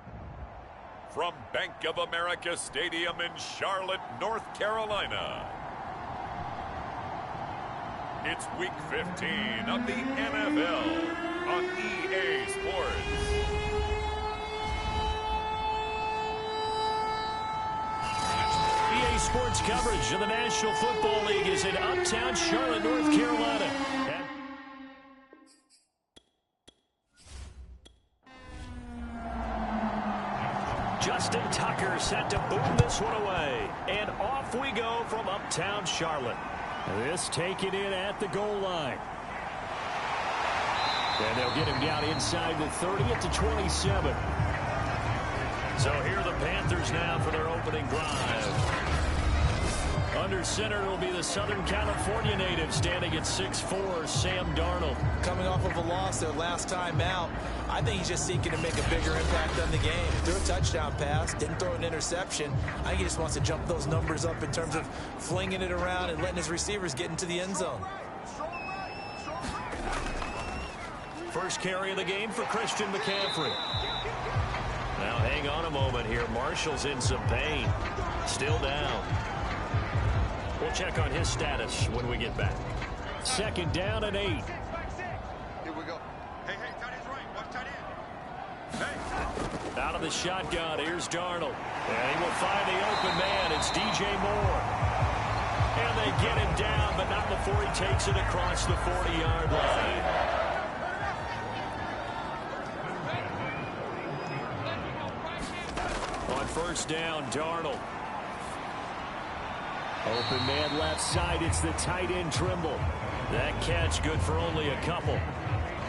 from Bank of America Stadium in Charlotte, North Carolina, it's Week 15 of the NFL on EA Sports. EA Sports coverage of the National Football League is in uptown Charlotte, North Carolina. Justin Tucker set to boom this one away. And off we go from uptown Charlotte. This taken in at the goal line. And they'll get him down inside the 30 at the 27. So here are the Panthers now for their opening drive. Under center will be the Southern California native standing at 6'4", Sam Darnold. Coming off of a loss their last time out, I think he's just seeking to make a bigger impact on the game. Threw a touchdown pass, didn't throw an interception. I think he just wants to jump those numbers up in terms of flinging it around and letting his receivers get into the end zone. First carry of the game for Christian McCaffrey. Now hang on a moment here. Marshall's in some pain. Still down. We'll check on his status when we get back. Second down and 8. Here we go. Hey, tight end's right. Watch tight end. Hey. Out of the shotgun, here's Darnold. And he will find the open man. It's DJ Moore. And they get him down, but not before he takes it across the 40-yard line. On first down, Darnold. Open man left side. It's the tight end Trimble. That catch good for only a couple.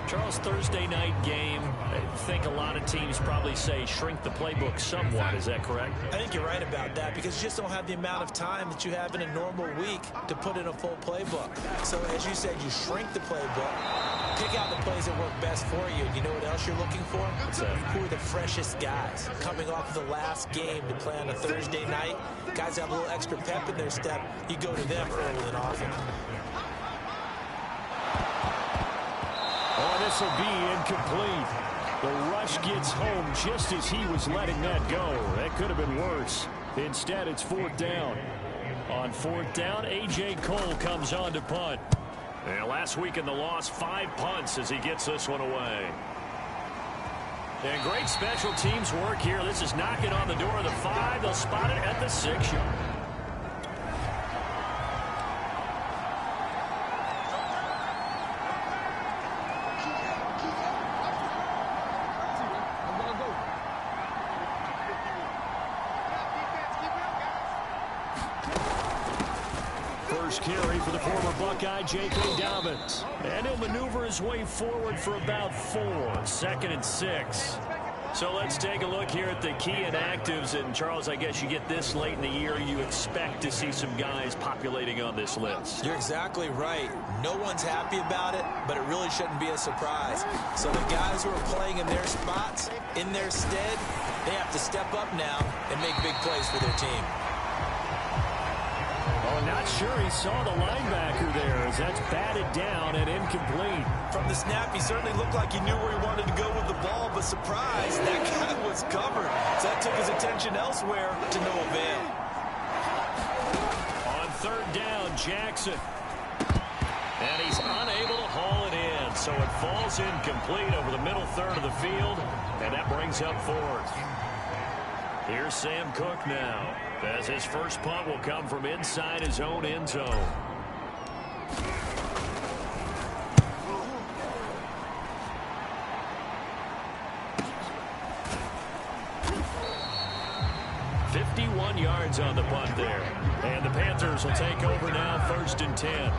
Charles, Thursday night game, I think a lot of teams probably say shrink the playbook somewhat. Is that correct? I think you're right about that because you just don't have the amount of time that you have in a normal week to put in a full playbook. So as you said, you shrink the playbook, pick out the plays that work best for you. And you know what else you're looking for? Who are the freshest guys coming off of the last game to play on a Thursday night? Guys that have a little extra pep in their step. You go to them early and often. Oh, this will be incomplete. The rush gets home just as he was letting that go. That could have been worse. Instead, it's fourth down. On fourth down, A.J. Cole comes on to punt. And last week in the loss, 5 punts as he gets this one away. And great special teams work here. This is knocking on the door of the 5. They'll spot it at the 6-yard. Carry for the former Buckeye, J.K. Dobbins. And he'll maneuver his way forward for about 4. 2nd and 6. So let's take a look here at the key inactives. And, Charles, I guess you get this late in the year, you expect to see some guys populating on this list. You're exactly right. No one's happy about it, but it really shouldn't be a surprise. So the guys who are playing in their spots, in their stead, they have to step up now and make big plays for their team. Oh, not sure he saw the linebacker there as that's batted down and incomplete. From the snap, he certainly looked like he knew where he wanted to go with the ball, but surprise, that guy was covered. So that took his attention elsewhere to no avail. On third down, Jackson. And he's unable to haul it in, so it falls incomplete over the middle third of the field, and that brings up fourth. Here's Sam Cook now, as his first punt will come from inside his own end zone. "51 yards on the punt there. And the Panthers will take over now, 1st and 10.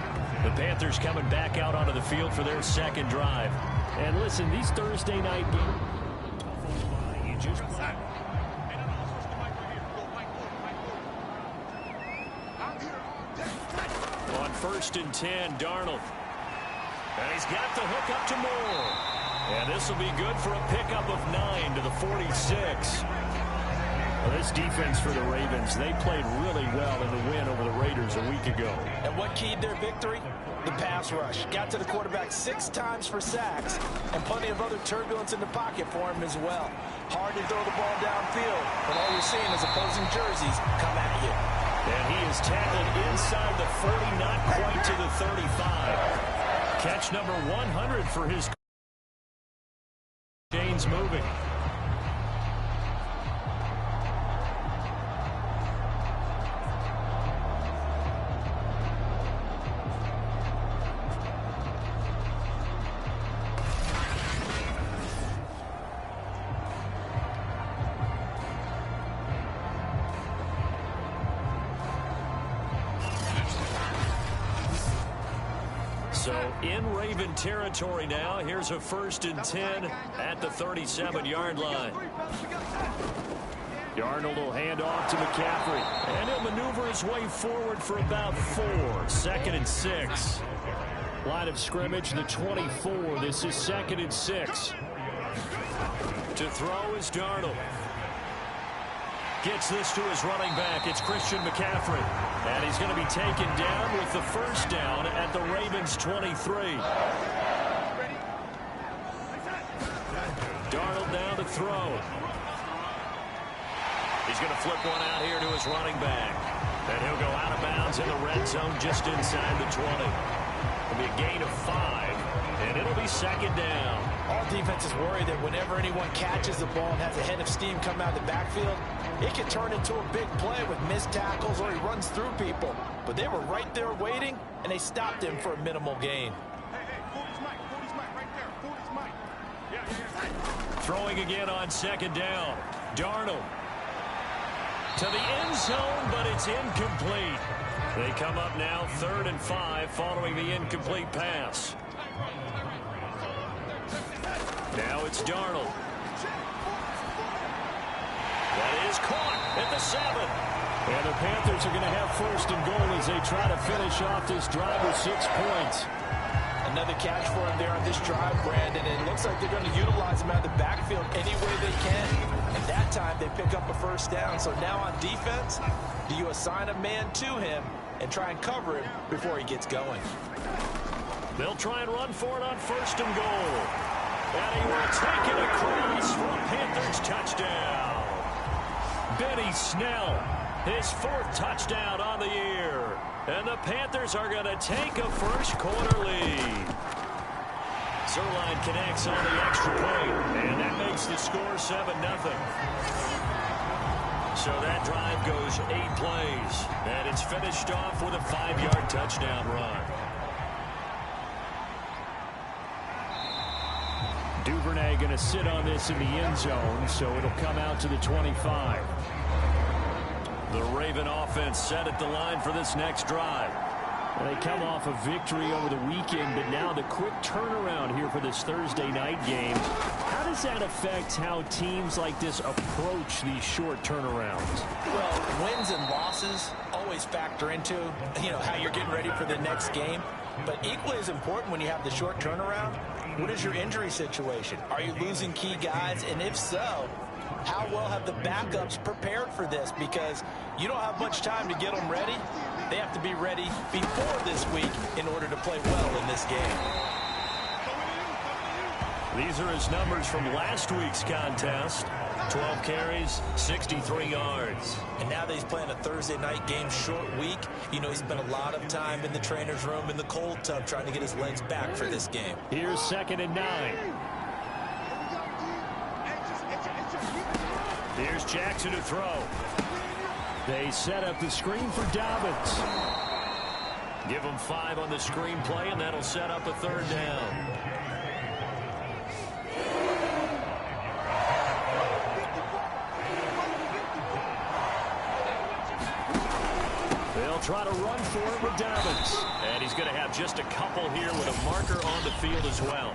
The Panthers coming back out onto the field for their second drive. And listen, these Thursday night games. On 1st and 10, Darnold. And he's got the hook up to Moore. And this will be good for a pickup of 9 to the 46. Well, this defense for the Ravens, they played really well in the win over the Raiders a week ago. And what keyed their victory? The pass rush. Got to the quarterback 6 times for sacks, and plenty of other turbulence in the pocket for him as well. Hard to throw the ball downfield, but all you're seeing is opposing jerseys come at you. And he is tackled inside the 40, not quite to the 35. Catch number 100 for his chains moving. So in Raven territory now. Here's a 1st and 10 at the 37-yard line. Darnold will hand off to McCaffrey. And he'll maneuver his way forward for about 4. 2nd and 6. Line of scrimmage, the 24. This is 2nd and 6. To throw is Darnold. Gets this to his running back. It's Christian McCaffrey. And he's going to be taken down with the 1st down at the Ravens 23. Darnold down to throw. He's going to flip one out here to his running back. And he'll go out of bounds in the red zone just inside the 20. It'll be a gain of 5. And it'll be 2nd down. All defenses worry that whenever anyone catches the ball and has a head of steam come out of the backfield, it can turn into a big play with missed tackles or he runs through people. But they were right there waiting, and they stopped him for a minimal gain. Throwing again on 2nd down. Darnold to the end zone, but it's incomplete. They come up now 3rd and 5 following the incomplete pass. Now it's Darnold. That is caught at the 7. And the Panthers are going to have 1st and goal as they try to finish off this drive with 6 points. Another catch for him there on this drive, Brandon. And it looks like they're going to utilize him out of the backfield any way they can. And that time they pick up a 1st down. So now on defense, do you assign a man to him and try and cover him before he gets going? They'll try and run for it on 1st and goal. And he will take it across for a Panthers touchdown. Benny Snell, his 4th touchdown on the year. And the Panthers are going to take a 1st quarter lead. Zerline connects on the extra point. And that makes the score 7-0. So that drive goes 8 plays. And it's finished off with a 5-yard touchdown run. Duvernay going to sit on this in the end zone, so it'll come out to the 25. The Raven offense set at the line for this next drive. Well, they come off a victory over the weekend, but now the quick turnaround here for this Thursday night game. How does that affect how teams like this approach these short turnarounds? Well, wins and losses always factor into, how you're getting ready for the next game. But equally as important when you have the short turnaround, what is your injury situation? Are you losing key guys? And if so, how well have the backups prepared for this? Because you don't have much time to get them ready. They have to be ready before this week in order to play well in this game. These are his numbers from last week's contest. 12 carries, 63 yards. And now that he's playing a Thursday night game, short week, he spent a lot of time in the trainer's room in the cold tub trying to get his legs back for this game. Here's 2nd and 9. Here's Jackson to throw. They set up the screen for Dobbins. Give him 5 on the screen play, and that'll set up a 3rd down. They'll try to run for it with Dobbins. And he's going to have just a couple here with a marker on the field as well.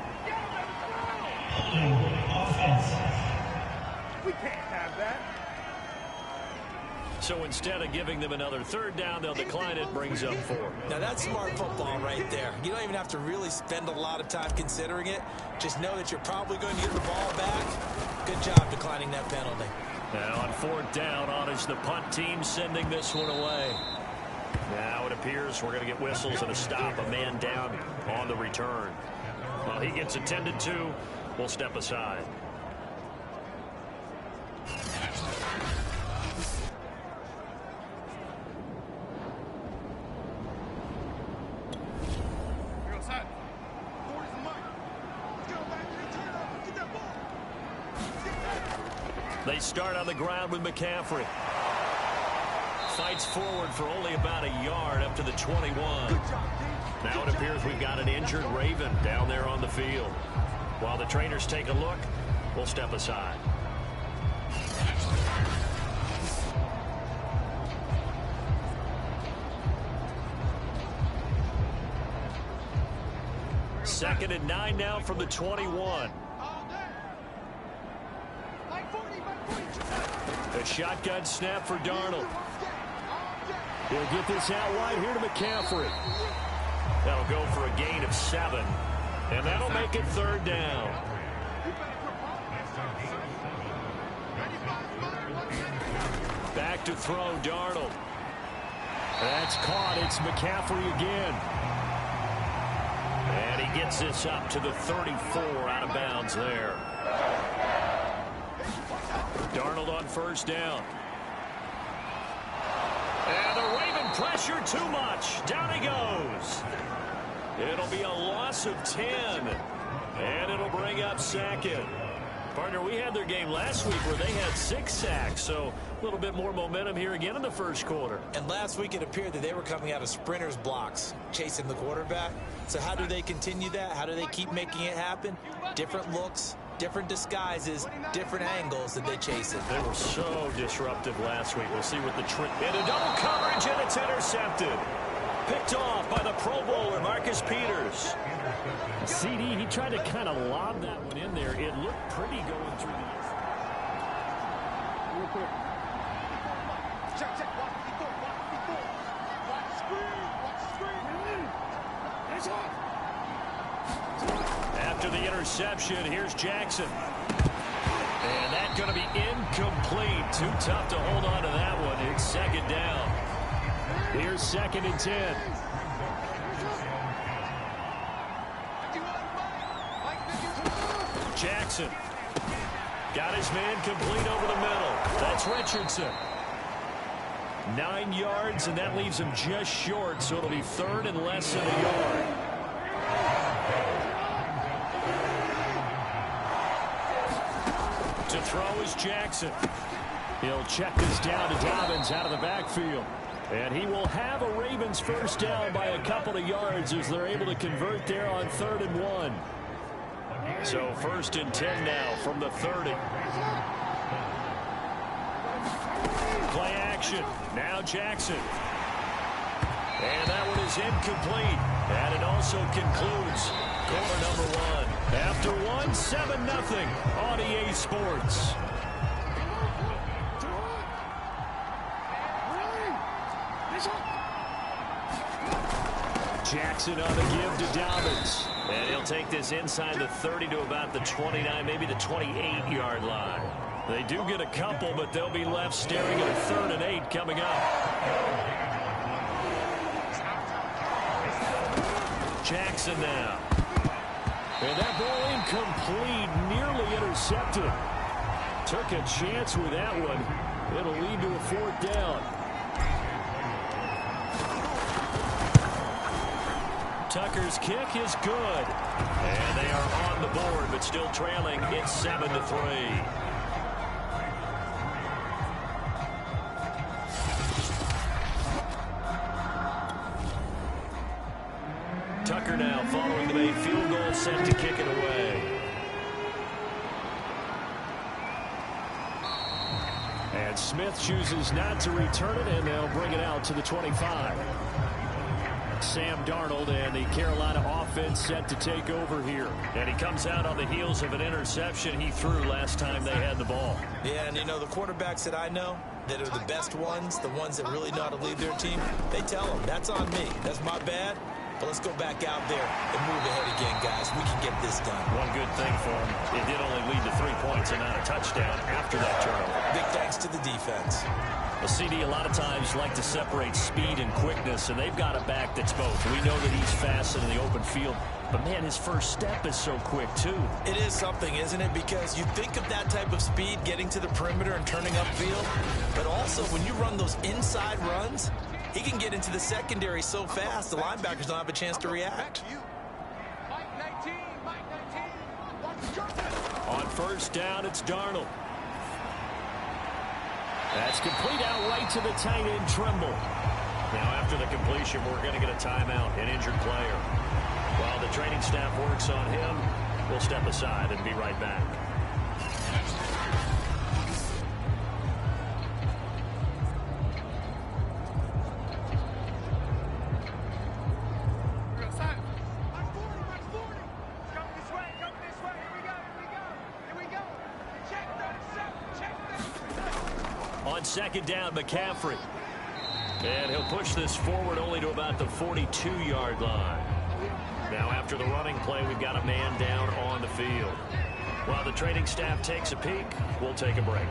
We can't have that. So instead of giving them another 3rd down, they'll decline it, brings up 4. Now that's smart football right there. You don't even have to really spend a lot of time considering it. Just know that you're probably going to get the ball back. Good job declining that penalty. Now on fourth down, on is the punt team sending this one away. Now it appears we're going to get whistles and a stop. A man down on the return. Well, he gets attended to. We'll step aside. They start on the ground with McCaffrey. Fights forward for only about a yard up to the 21. Now it appears we've got an injured Raven down there on the field. While the trainers take a look, we'll step aside. Second and 9 now from the 21. A shotgun snap for Darnold. He'll get this out wide here to McCaffrey. That'll go for a gain of 7. And that'll make it third down. Back to throw, Darnold. That's caught. It's McCaffrey again. And he gets this up to the 34 out of bounds there. Darnold on first down. And the Raven pressure too much. Down he goes. It'll be a loss of 10. And it'll bring up second. Partner, we had their game last week where they had 6 sacks. So a little bit more momentum here again in the first quarter. And last week it appeared that they were coming out of sprinters blocks, chasing the quarterback. So how do they continue that? How do they keep making it happen? Different looks, different disguises, different angles that they chase it. They were so disruptive last week. We'll see what the trick. And a double coverage, and it's intercepted. Picked off by the Pro Bowler, Marcus Peters. CD, he tried to kind of lob that one in there. It looked pretty going through the... After the interception, here's Jackson. And that's going to be incomplete. Too tough to hold on to that one. It's second down. Here's second and 10. Jackson got his man complete over the middle. That's Richardson. 9 yards, and that leaves him just short, so it'll be third and less than a yard. To throw is Jackson. He'll check this down to Dobbins out of the backfield. And he will have a Ravens first down by a couple of yards as they're able to convert there on 3rd and 1. So first and 10 now from the 30. Play action. Now Jackson. And that one is incomplete. And it also concludes quarter number 1. After 1, 7-0 on EA Sports. Jackson on the give to Dobbins. And he'll take this inside the 30 to about the 29, maybe the 28-yard line. They do get a couple, but they'll be left staring at a 3rd and 8 coming up. Jackson now. And that ball incomplete, nearly intercepted. Took a chance with that one. It'll lead to a 4th down. Tucker's kick is good. And they are on the board, but still trailing. It's 7-3. Tucker now following the made field goal, set to kick it away. And Smith chooses not to return it, and they'll bring it out to the 25. Sam Darnold and the Carolina offense set to take over here. And he comes out on the heels of an interception he threw last time they had the ball. Yeah, and you know, the quarterbacks that I know that are the best ones, the ones that really know how to lead their team, they tell them, that's on me. That's my bad. But let's go back out there and move ahead again, guys. We can get this done. One good thing for him, it did only lead to 3 points. offense and not a touchdown after that turnover. Big thanks to the defense. Well, CD, a lot of times like to separate speed and quickness, and they've got a back that's both. We know that he's fast in the open field, but, man, his first step is so quick, too. It is something, isn't it? Because you think of that type of speed getting to the perimeter and turning upfield, but also when you run those inside runs, he can get into the secondary so fast the linebackers don't have a chance to react. On first down, it's Darnold. That's complete out right to the tight end, Trimble. Now, after the completion, we're going to get a timeout, an injured player. While the training staff works on him, we'll step aside and be right back. On second down, McCaffrey. And he'll push this forward only to about the 42-yard line. Now, after the running play, we've got a man down on the field. While the training staff takes a peek, we'll take a break.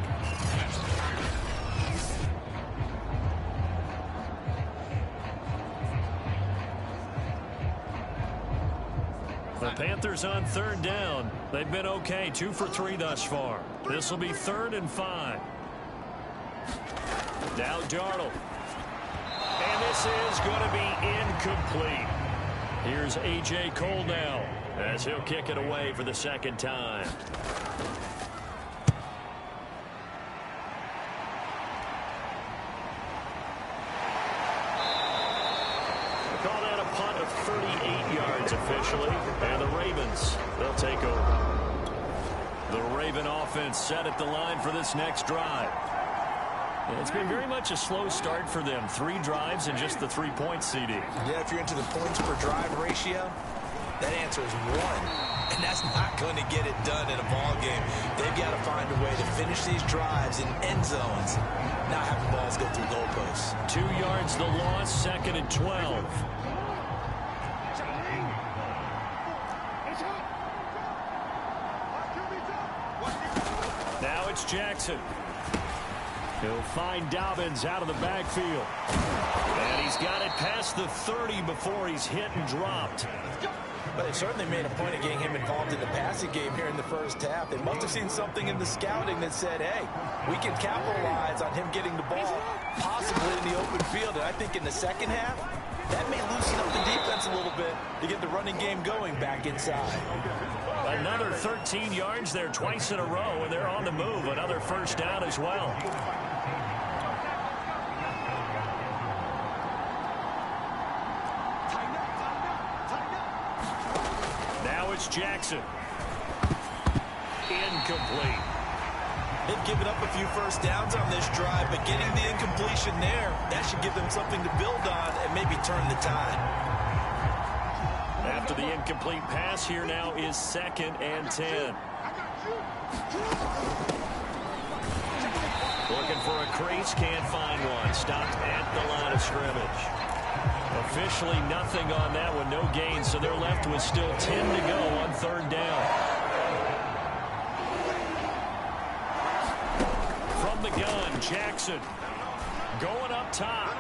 The Panthers on third down. They've been okay, 2 for 3 thus far. This will be 3rd and 5. Now Darnold. And this is going to be incomplete. Here's A.J. Cole now as he'll kick it away for the second time. They call that a punt of 38 yards officially. And the Ravens, they'll take over. The Raven offense set at the line for this next drive. It's been very much a slow start for them. 3 drives and just the 3 points, CD. Yeah, if you're into the points per drive ratio, that answer is 1. And that's not going to get it done in a ball game. They've got to find a way to finish these drives in end zones, not have the balls go through goalposts. 2 yards the loss, 2nd and 12. Now it's Jackson. He'll find Dobbins out of the backfield. And he's got it past the 30 before he's hit and dropped. But they certainly made a point of getting him involved in the passing game here in the first half. They must have seen something in the scouting that said, hey, we can capitalize on him getting the ball possibly in the open field. And I think in the second half, that may loosen up the defense a little bit to get the running game going back inside. Another 13 yards there twice in a row, and they're on the move. Another first down as well. Now it's Jackson. Incomplete. They've given up a few first downs on this drive, but getting the incompletion there, that should give them something to build on and maybe turn the tide. After the incomplete pass, here now is 2nd and 10. Looking for a crease, can't find one. Stopped at the line of scrimmage. Officially nothing on that one, no gain, so they're left with still 10 to go on 3rd down. From the gun, Jackson going up top.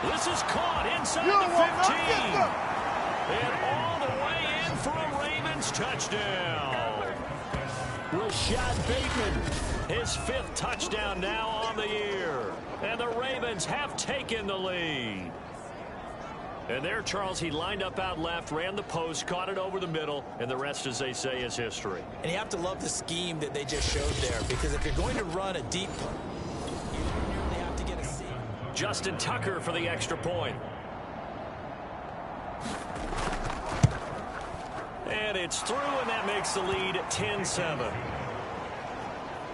This is caught inside the 15. And all the way in for a Ravens touchdown. Rashad Bateman, his 5th touchdown now on the year. And the Ravens have taken the lead. And there, Charles, he lined up out left, ran the post, caught it over the middle, and the rest, as they say, is history. And you have to love the scheme that they just showed there, because if you're going to run a deep punt, you nearly have to get a seam. Justin Tucker for the extra point. And it's through, and that makes the lead 10-7.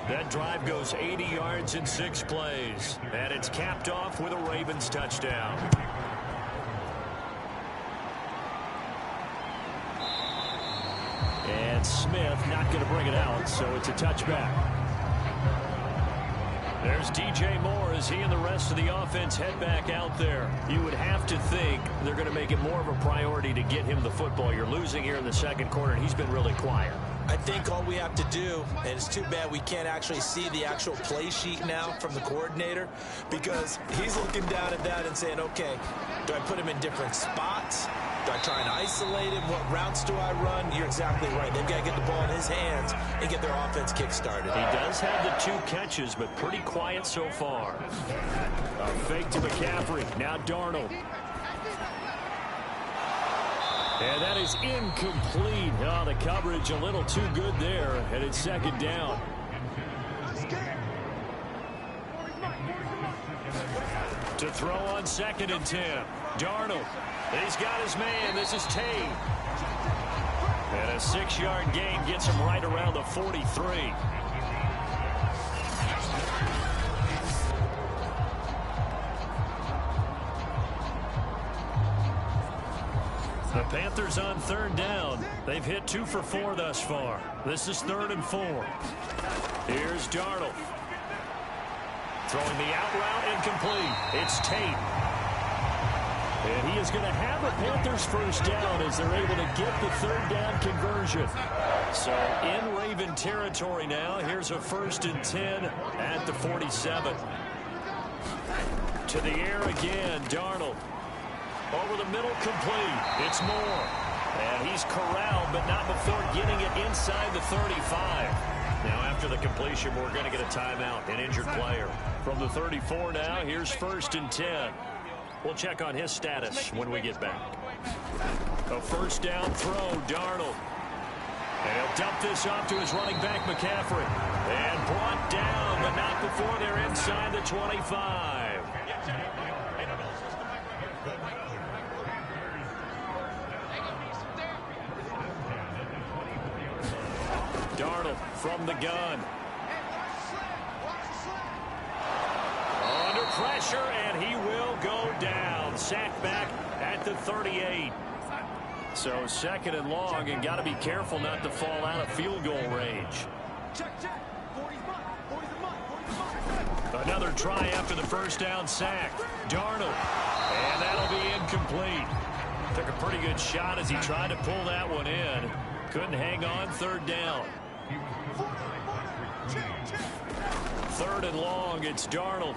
That drive goes 80 yards in 6 plays. And it's capped off with a Ravens touchdown. And Smith not going to bring it out, so it's a touchback. There's DJ Moore as he and the rest of the offense head back out there. You would have to think they're going to make it more of a priority to get him the football. You're losing here in the second quarter, and he's been really quiet. I think all we have to do, and it's too bad we can't actually see the actual play sheet now from the coordinator, because he's looking down at that and saying, okay, do I put him in different spots? Do I try and isolate him? What routes do I run? You're exactly right. They've got to get the ball in his hands and get their offense kick-started. He does have the 2 catches, but pretty quiet so far. A fake to McCaffrey. Now Darnold. And that is incomplete. Oh, the coverage a little too good there, and it's second down. To throw on 2nd and 10. Darnold. He's got his man. This is Tate. And a 6-yard gain gets him right around the 43. The Panthers on 3rd down. They've hit 2 for 4 thus far. This is 3rd and 4. Here's Darnold. Throwing the out route incomplete. It's Tate. And he is going to have a Panthers first down as they're able to get the 3rd down conversion. So in Raven territory now. Here's a 1st and 10 at the 47. To the air again, Darnold. Over the middle, complete. It's Moore. And he's corralled, but not before getting it inside the 35. Now, after the completion, we're going to get a timeout, an injured player. From the 34 now, here's 1st and 10. We'll check on his status when we get back. A 1st down throw, Darnold. And he'll dump this off to his running back, McCaffrey. And brought down, but not before they're inside the 25. Darnold from the gun. Under pressure, and he will go down. Sacked back at the 38. So 2nd and long, and got to be careful not to fall out of field goal range. Another try after the 1st down sack. Darnold. And that'll be incomplete. Took a pretty good shot as he tried to pull that one in. Couldn't hang on. 3rd down. 3rd and long. It's Darnold.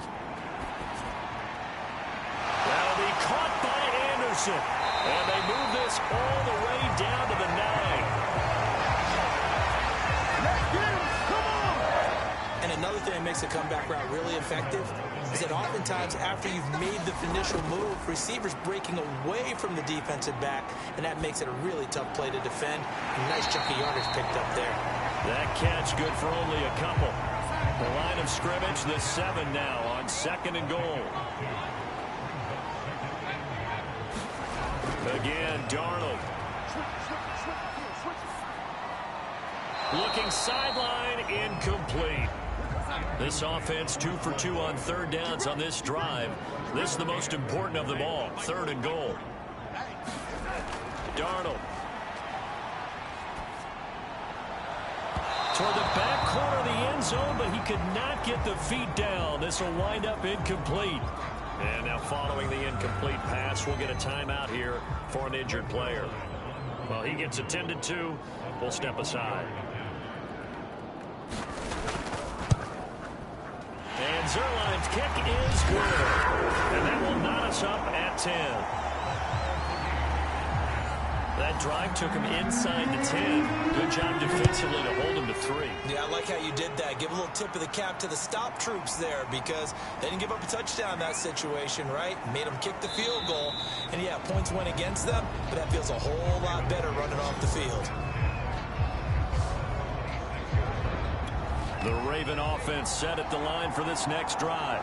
That'll be caught by Anderson. And they move this all the way down to the 9. And another thing that makes a comeback route really effective is that oftentimes after you've made the initial move, receivers breaking away from the defensive back, and that makes it a really tough play to defend. A nice chunk of yardage picked up there. That catch good for only a couple. The line of scrimmage, the 7 now on 2nd and goal. Again, Darnold. Looking sideline, incomplete. This offense 2 for 2 on 3rd downs on this drive. This is the most important of them all. 3rd and goal. Darnold. Toward the back corner of the end zone, but he could not get the feet down. This will wind up incomplete. And now following the incomplete pass, we'll get a timeout here for an injured player. Well, he gets attended to. We'll step aside. And Zerline's kick is good. And that will knot us up at 10. That drive took him inside the 10. Good job defensively to hold him to 3. Yeah, I like how you did that. Give a little tip of the cap to the stop troops there, because they didn't give up a touchdown in that situation, right? Made them kick the field goal. And, yeah, points went against them, but that feels a whole lot better running off the field. The Raven offense set at the line for this next drive.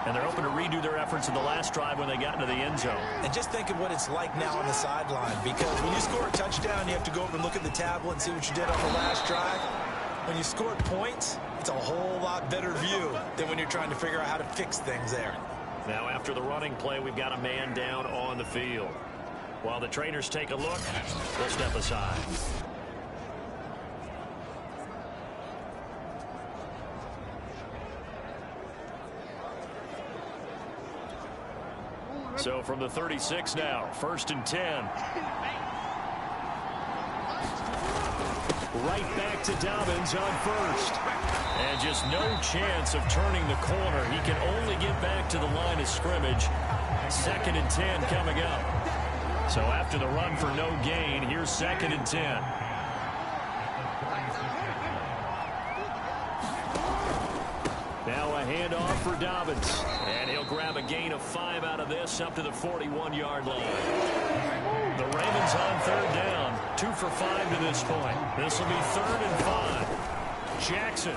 And they're hoping to redo their efforts in the last drive when they got into the end zone. And just think of what it's like now on the sideline, because when you score a touchdown, you have to go over and look at the tablet and see what you did on the last drive. When you scored points, it's a whole lot better view than when you're trying to figure out how to fix things there. Now, after the running play, we've got a man down on the field. While the trainers take a look, we'll step aside. So from the 36 now, 1st and 10. Right back to Dobbins on first. And just no chance of turning the corner. He can only get back to the line of scrimmage. 2nd and 10 coming up. So after the run for no gain, here's 2nd and 10. Now a handoff for Dobbins. And he'll grab a gain of 5 out of this up to the 41-yard line. The Ravens on 3rd down. 2 for 5 to this point. This will be 3rd and 5. Jackson.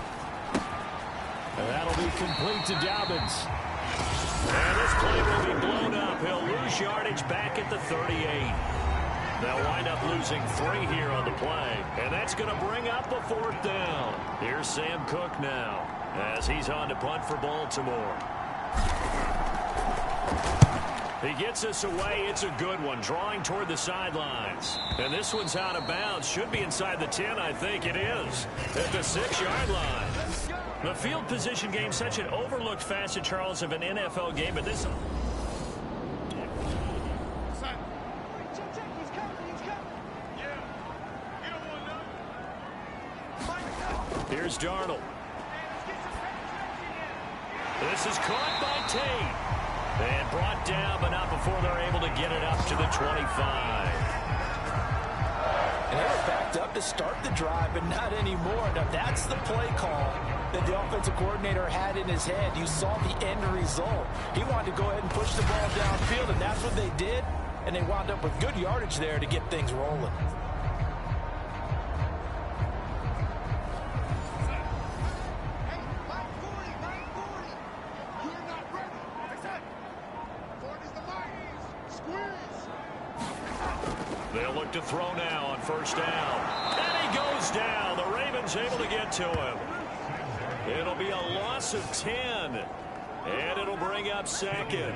And that'll be complete to Dobbins. And this play will be blown up. He'll lose yardage back at the 38. They'll wind up losing 3 here on the play. And that's going to bring up a 4th down. Here's Sam Cook now as he's on to punt for Baltimore. He gets us away. It's a good one, drawing toward the sidelines. And this one's out of bounds. Should be inside the 10, I think it is. At the 6-yard line. The field position game, such an overlooked facet, Charles, of an NFL game, but this... Here's Darnold. This is caught by Tate. And brought down, but not before they're able to get it up to the 25. And they were backed up to start the drive, but not anymore. Now, that's the play call that the offensive coordinator had in his head. You saw the end result. He wanted to go ahead and push the ball downfield, and that's what they did. And they wound up with good yardage there to get things rolling. They'll look to throw now on 1st down. And he goes down. The Ravens able to get to him. It'll be a loss of 10. And it'll bring up 2nd.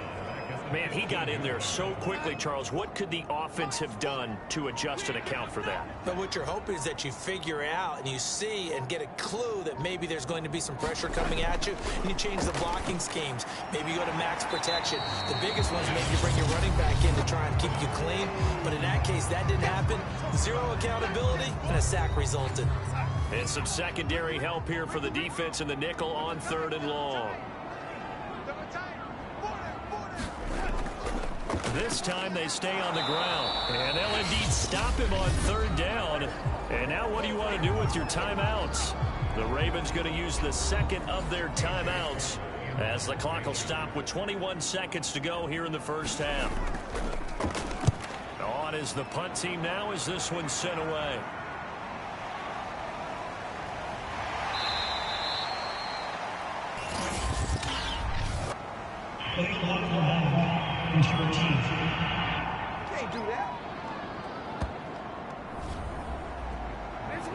Man, he got in there so quickly, Charles. What could the offense have done to adjust and account for that? But what you're hoping is that you figure out and you see and get a clue that maybe there's going to be some pressure coming at you, and you change the blocking schemes. Maybe you go to max protection. The biggest ones, maybe you bring your running back in to try and keep you clean. But in that case, that didn't happen. 0 accountability, and a sack resulted. And some secondary help here for the defense in the nickel on 3rd and long. This time they stay on the ground. And they'll indeed stop him on 3rd down. And now what do you want to do with your timeouts? The Ravens going to use the 2nd of their timeouts as the clock will stop with 21 seconds to go here in the 1st half. On is the punt team now as this one's sent away. Can't do that. Let's go.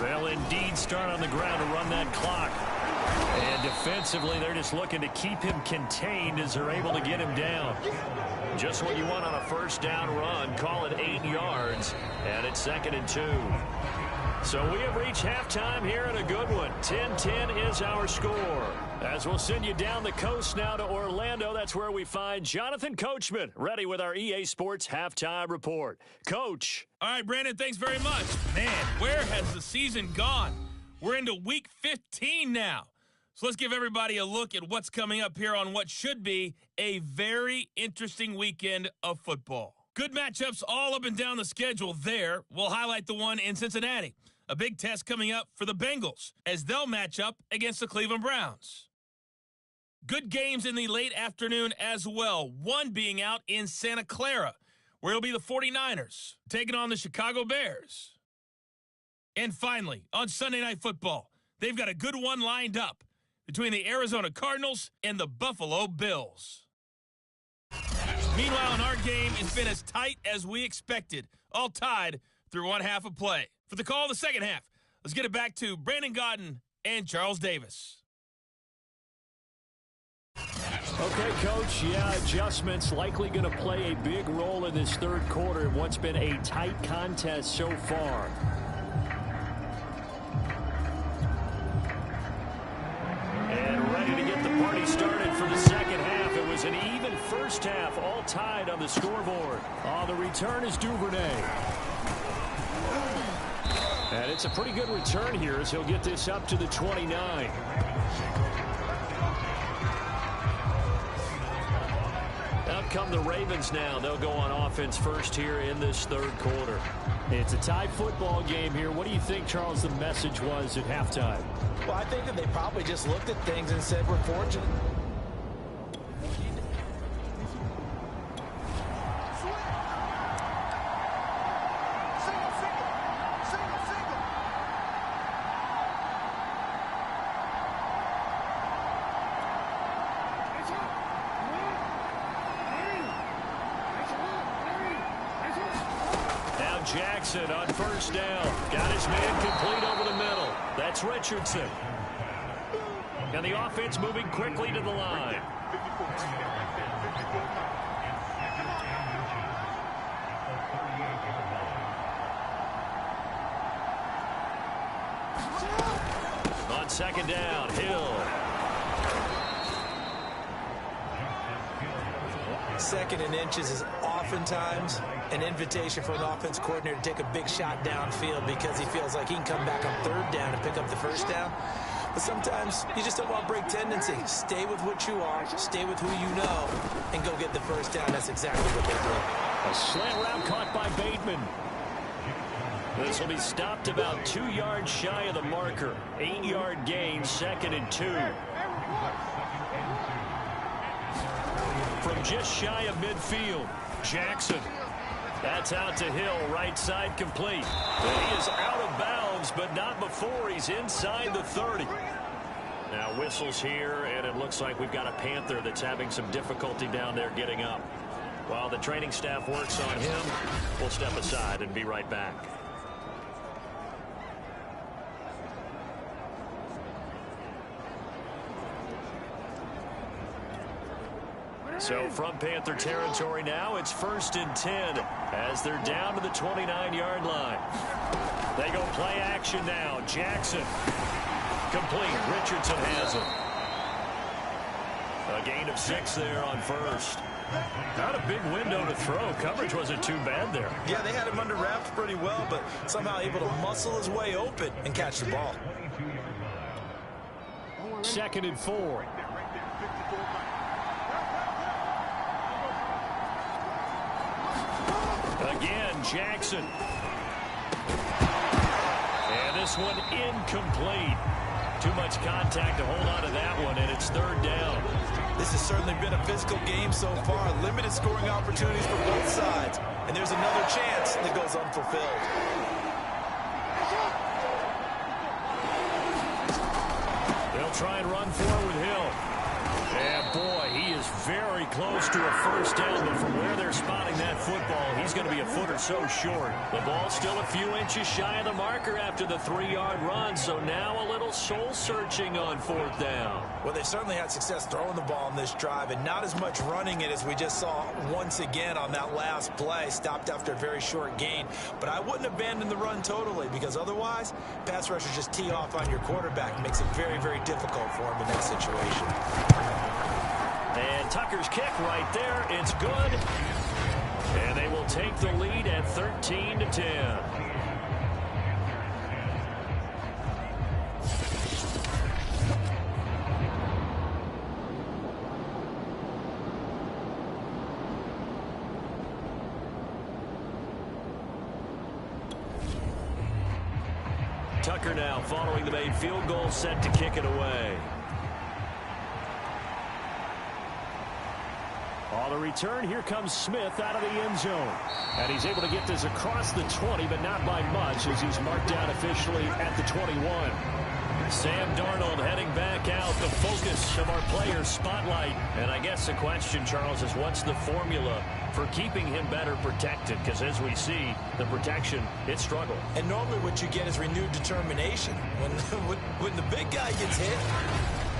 They'll indeed start on the ground to run that clock. And defensively, they're just looking to keep him contained as they're able to get him down. Just what you want on a 1st down run. Call it 8 yards. And it's 2nd and 2. So we have reached halftime here in a good one. 10-10 is our score. As we'll send you down the coast now to Orlando, that's where we find Jonathan Coachman, ready with our EA Sports Halftime Report. Coach. All right, Brandon, thanks very much. Man, where has the season gone? We're into week 15 now. So let's give everybody a look at what's coming up here on what should be a very interesting weekend of football. Good matchups all up and down the schedule there. We'll highlight the one in Cincinnati. A big test coming up for the Bengals as they'll match up against the Cleveland Browns. Good games in the late afternoon as well, one being out in Santa Clara, where it'll be the 49ers taking on the Chicago Bears. And finally, on Sunday Night Football, they've got a good one lined up between the Arizona Cardinals and the Buffalo Bills. Meanwhile, in our game, it's been as tight as we expected, all tied through one half of play. For the call of the second half, let's get it back to Brandon Gaudin and Charles Davis. Okay, Coach, yeah, adjustments likely going to play a big role in this third quarter in what's been a tight contest so far. And ready to get the party started for the second half. It was an even first half, all tied on the scoreboard. On the return is Duvernay. And it's a pretty good return here as he'll get this up to the 29. Up come the Ravens now. They'll go on offense first here in this third quarter. It's a tie football game here. What do you think, Charles, the message was at halftime? Well, I think that they probably just looked at things and said, we're fortunate. Jackson on first down. Got his man complete over the middle. That's Richardson. And the offense moving quickly to the line. On second down, Hill. Second and inches is oftentimes an invitation for an offense coordinator to take a big shot downfield because he feels like he can come back on third down and pick up the first down. But sometimes you just don't want to break tendency. Stay with what you are, stay with who you know, and go get the first down. That's exactly what they did. A slant route caught by Bateman. This will be stopped about 2 yards shy of the marker. 8-yard gain, second and 2. From just shy of midfield, Jackson. That's out to Hill, right side complete. And he is out of bounds, but not before he's inside the 30. Now whistles here, and it looks like we've got a Panther that's having some difficulty down there getting up. While the training staff works on him, we'll step aside and be right back. So from Panther territory now, it's 1st and 10 as they're down to the 29-yard line. They go play action now. Jackson complete. Richardson has it. A gain of 6 there on first. Not a big window to throw. Coverage wasn't too bad there. Yeah, they had him under wraps pretty well, but somehow able to muscle his way open and catch the ball. 2nd and 4. Again, Jackson. And this one incomplete. Too much contact to hold on to that one, and it's 3rd down. This has certainly been a physical game so far. Limited scoring opportunities for both sides. And there's another chance that goes unfulfilled. They'll try and run forward with Hill. And boy, he is very close to a first down, but from where they're spotting that football, he's going to be a foot or so short. The ball's still a few inches shy of the marker after the 3-yard run, so now a little soul-searching on 4th down. Well, they certainly had success throwing the ball on this drive, and not as much running it as we just saw once again on that last play. Stopped after a very short gain. But I wouldn't abandon the run totally, because otherwise, pass rushers just tee off on your quarterback. It makes it very, very difficult for him in that situation. And Tucker's kick right there. It's good. And they will take the lead at 13-10. Tucker now following the made field goal, set to kick it away. On the return, here comes Smith out of the end zone. And he's able to get this across the 20, but not by much as he's marked down officially at the 21. Sam Darnold heading back out, the focus of our players' spotlight. And I guess the question, Charles, is what's the formula for keeping him better protected? Because as we see, the protection, it struggled. And normally what you get is renewed determination. When the big guy gets hit,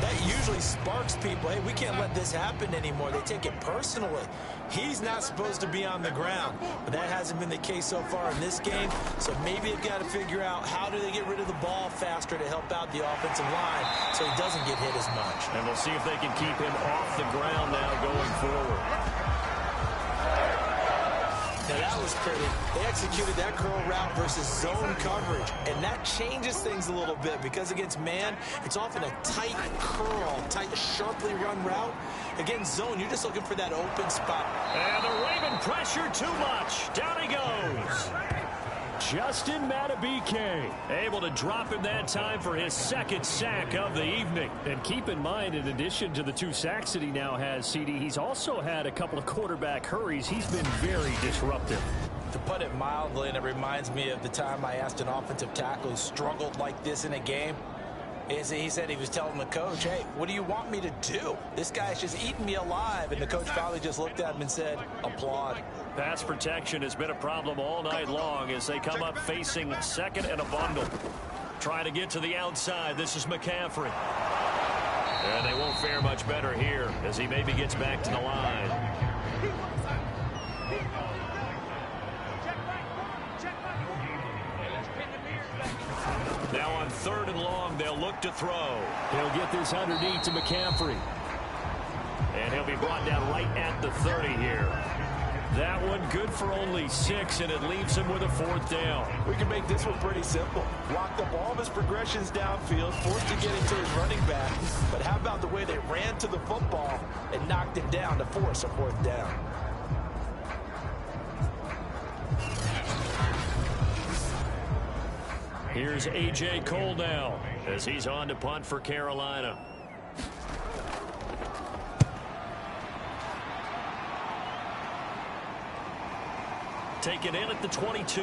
that usually sparks people. Hey, we can't let this happen anymore. They take it personally. He's not supposed to be on the ground, but that hasn't been the case so far in this game. So maybe they've got to figure out how do they get rid of the ball faster to help out the offensive line so he doesn't get hit as much. And we'll see if they can keep him off the ground now going forward. Now that was pretty. They executed that curl route versus zone coverage, and that changes things a little bit because against man, it's often a tight curl, tight, sharply run route. Against zone, you're just looking for that open spot. And the Raven pressure too much. Down he goes. Justin Matabike able to drop him that time for his second sack of the evening. And keep in mind, in addition to the 2 sacks that he now has, CD, he's also had a couple of quarterback hurries. He's been very disruptive. To put it mildly, and it reminds me of the time I asked an offensive tackle who struggled like this in a game. He said he was telling the coach, hey, what do you want me to do? This guy's just eating me alive. And the coach finally just looked at him and said, applaud. Pass protection has been a problem all night long as they come up facing second and a bundle. Trying to get to the outside. This is McCaffrey. And they won't fare much better here as he maybe gets back to the line. Now on 3rd and long, they'll look to throw. He'll get this underneath to McCaffrey. And he'll be brought down right at the 30 here. That one good for only 6, and it leaves him with a 4th down. We can make this one pretty simple. Locked up all of his progressions downfield, forced to get into his running back. But how about the way they ran to the football and knocked him down to force a 4th down? Here's A.J. Cole now as he's on to punt for Carolina. Taken in at the 22.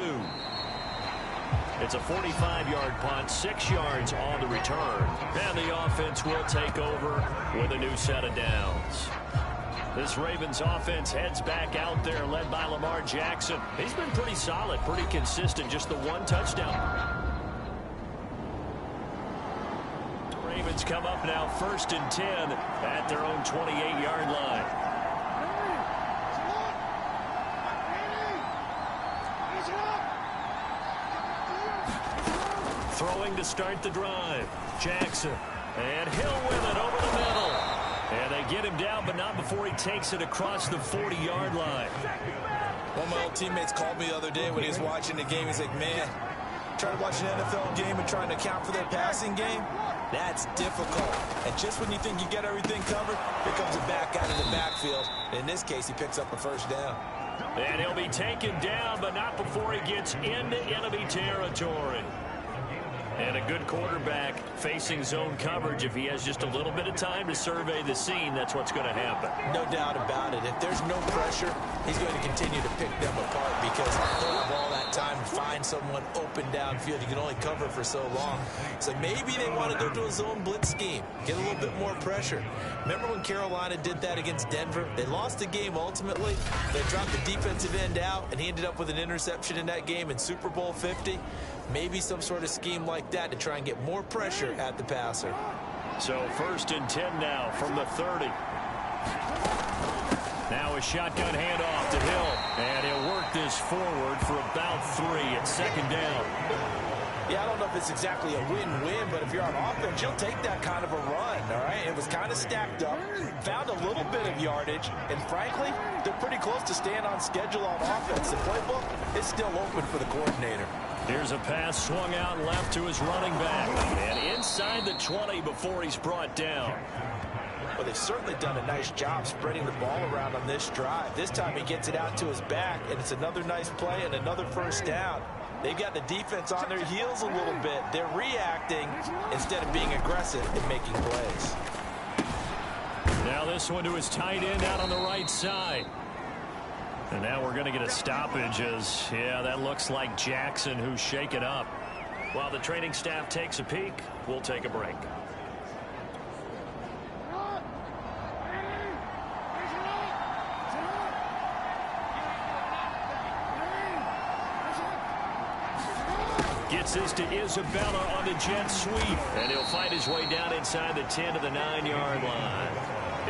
It's a 45-yard punt, 6 yards on the return. And the offense will take over with a new set of downs. This Ravens offense heads back out there, led by Lamar Jackson. He's been pretty solid, pretty consistent, just the 1 touchdown. Ravens come up now 1st and 10 at their own 28-yard line. Throwing to start the drive. Jackson. And Hill with it over the middle. And they get him down, but not before he takes it across the 40-yard line. One of my old teammates called me the other day when he was watching the game. He's like, man, trying to watch an NFL game and trying to account for their passing game, that's difficult. And just when you think you get everything covered, here comes a back out of the backfield. In this case, he picks up a 1st down. And he'll be taken down, but not before he gets into enemy territory. And a good quarterback facing zone coverage. If he has just a little bit of time to survey the scene, that's what's going to happen. No doubt about it. If there's no pressure, he's going to continue to pick them apart because he'll have all that time to find someone open downfield. You can only cover for so long. So maybe they want to go to a zone blitz scheme, get a little bit more pressure. Remember when Carolina did that against Denver? They lost the game ultimately. They dropped the defensive end out, and he ended up with an interception in that game in Super Bowl 50. Maybe some sort of scheme like that to try and get more pressure at the passer. So 1st and 10 now from the 30. Now a shotgun handoff to Hill. And he'll work this forward for about 3 at 2nd down. Yeah, I don't know if it's exactly a win-win, but if you're on offense, you'll take that kind of a run, all right? It was kind of stacked up, found a little bit of yardage, and frankly, they're pretty close to staying on schedule on offense. The playbook is still open for the coordinator. Here's a pass swung out left to his running back. And inside the 20 before he's brought down. Well, they've certainly done a nice job spreading the ball around on this drive. This time he gets it out to his back, and it's another nice play and another 1st down. They've got the defense on their heels a little bit. They're reacting instead of being aggressive and making plays. Now this one to his tight end out on the right side. And now we're going to get a stoppage as, yeah, that looks like Jackson who's shaken up. While the training staff takes a peek, we'll take a break. Gets this to Isabella on the jet sweep. And he'll fight his way down inside the 10 to the 9-yard line.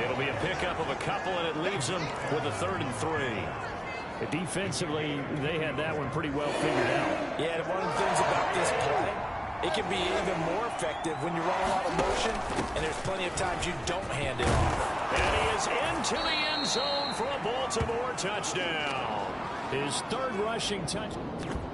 It'll be a pickup of a couple, and it leaves them with a 3rd and 3. Defensively, they had that one pretty well figured out. Yeah, and one of the things about this play, it can be even more effective when you run a lot of motion, and there's plenty of times you don't hand it off. And he is into the end zone for a Baltimore touchdown. His 3rd rushing touchdown.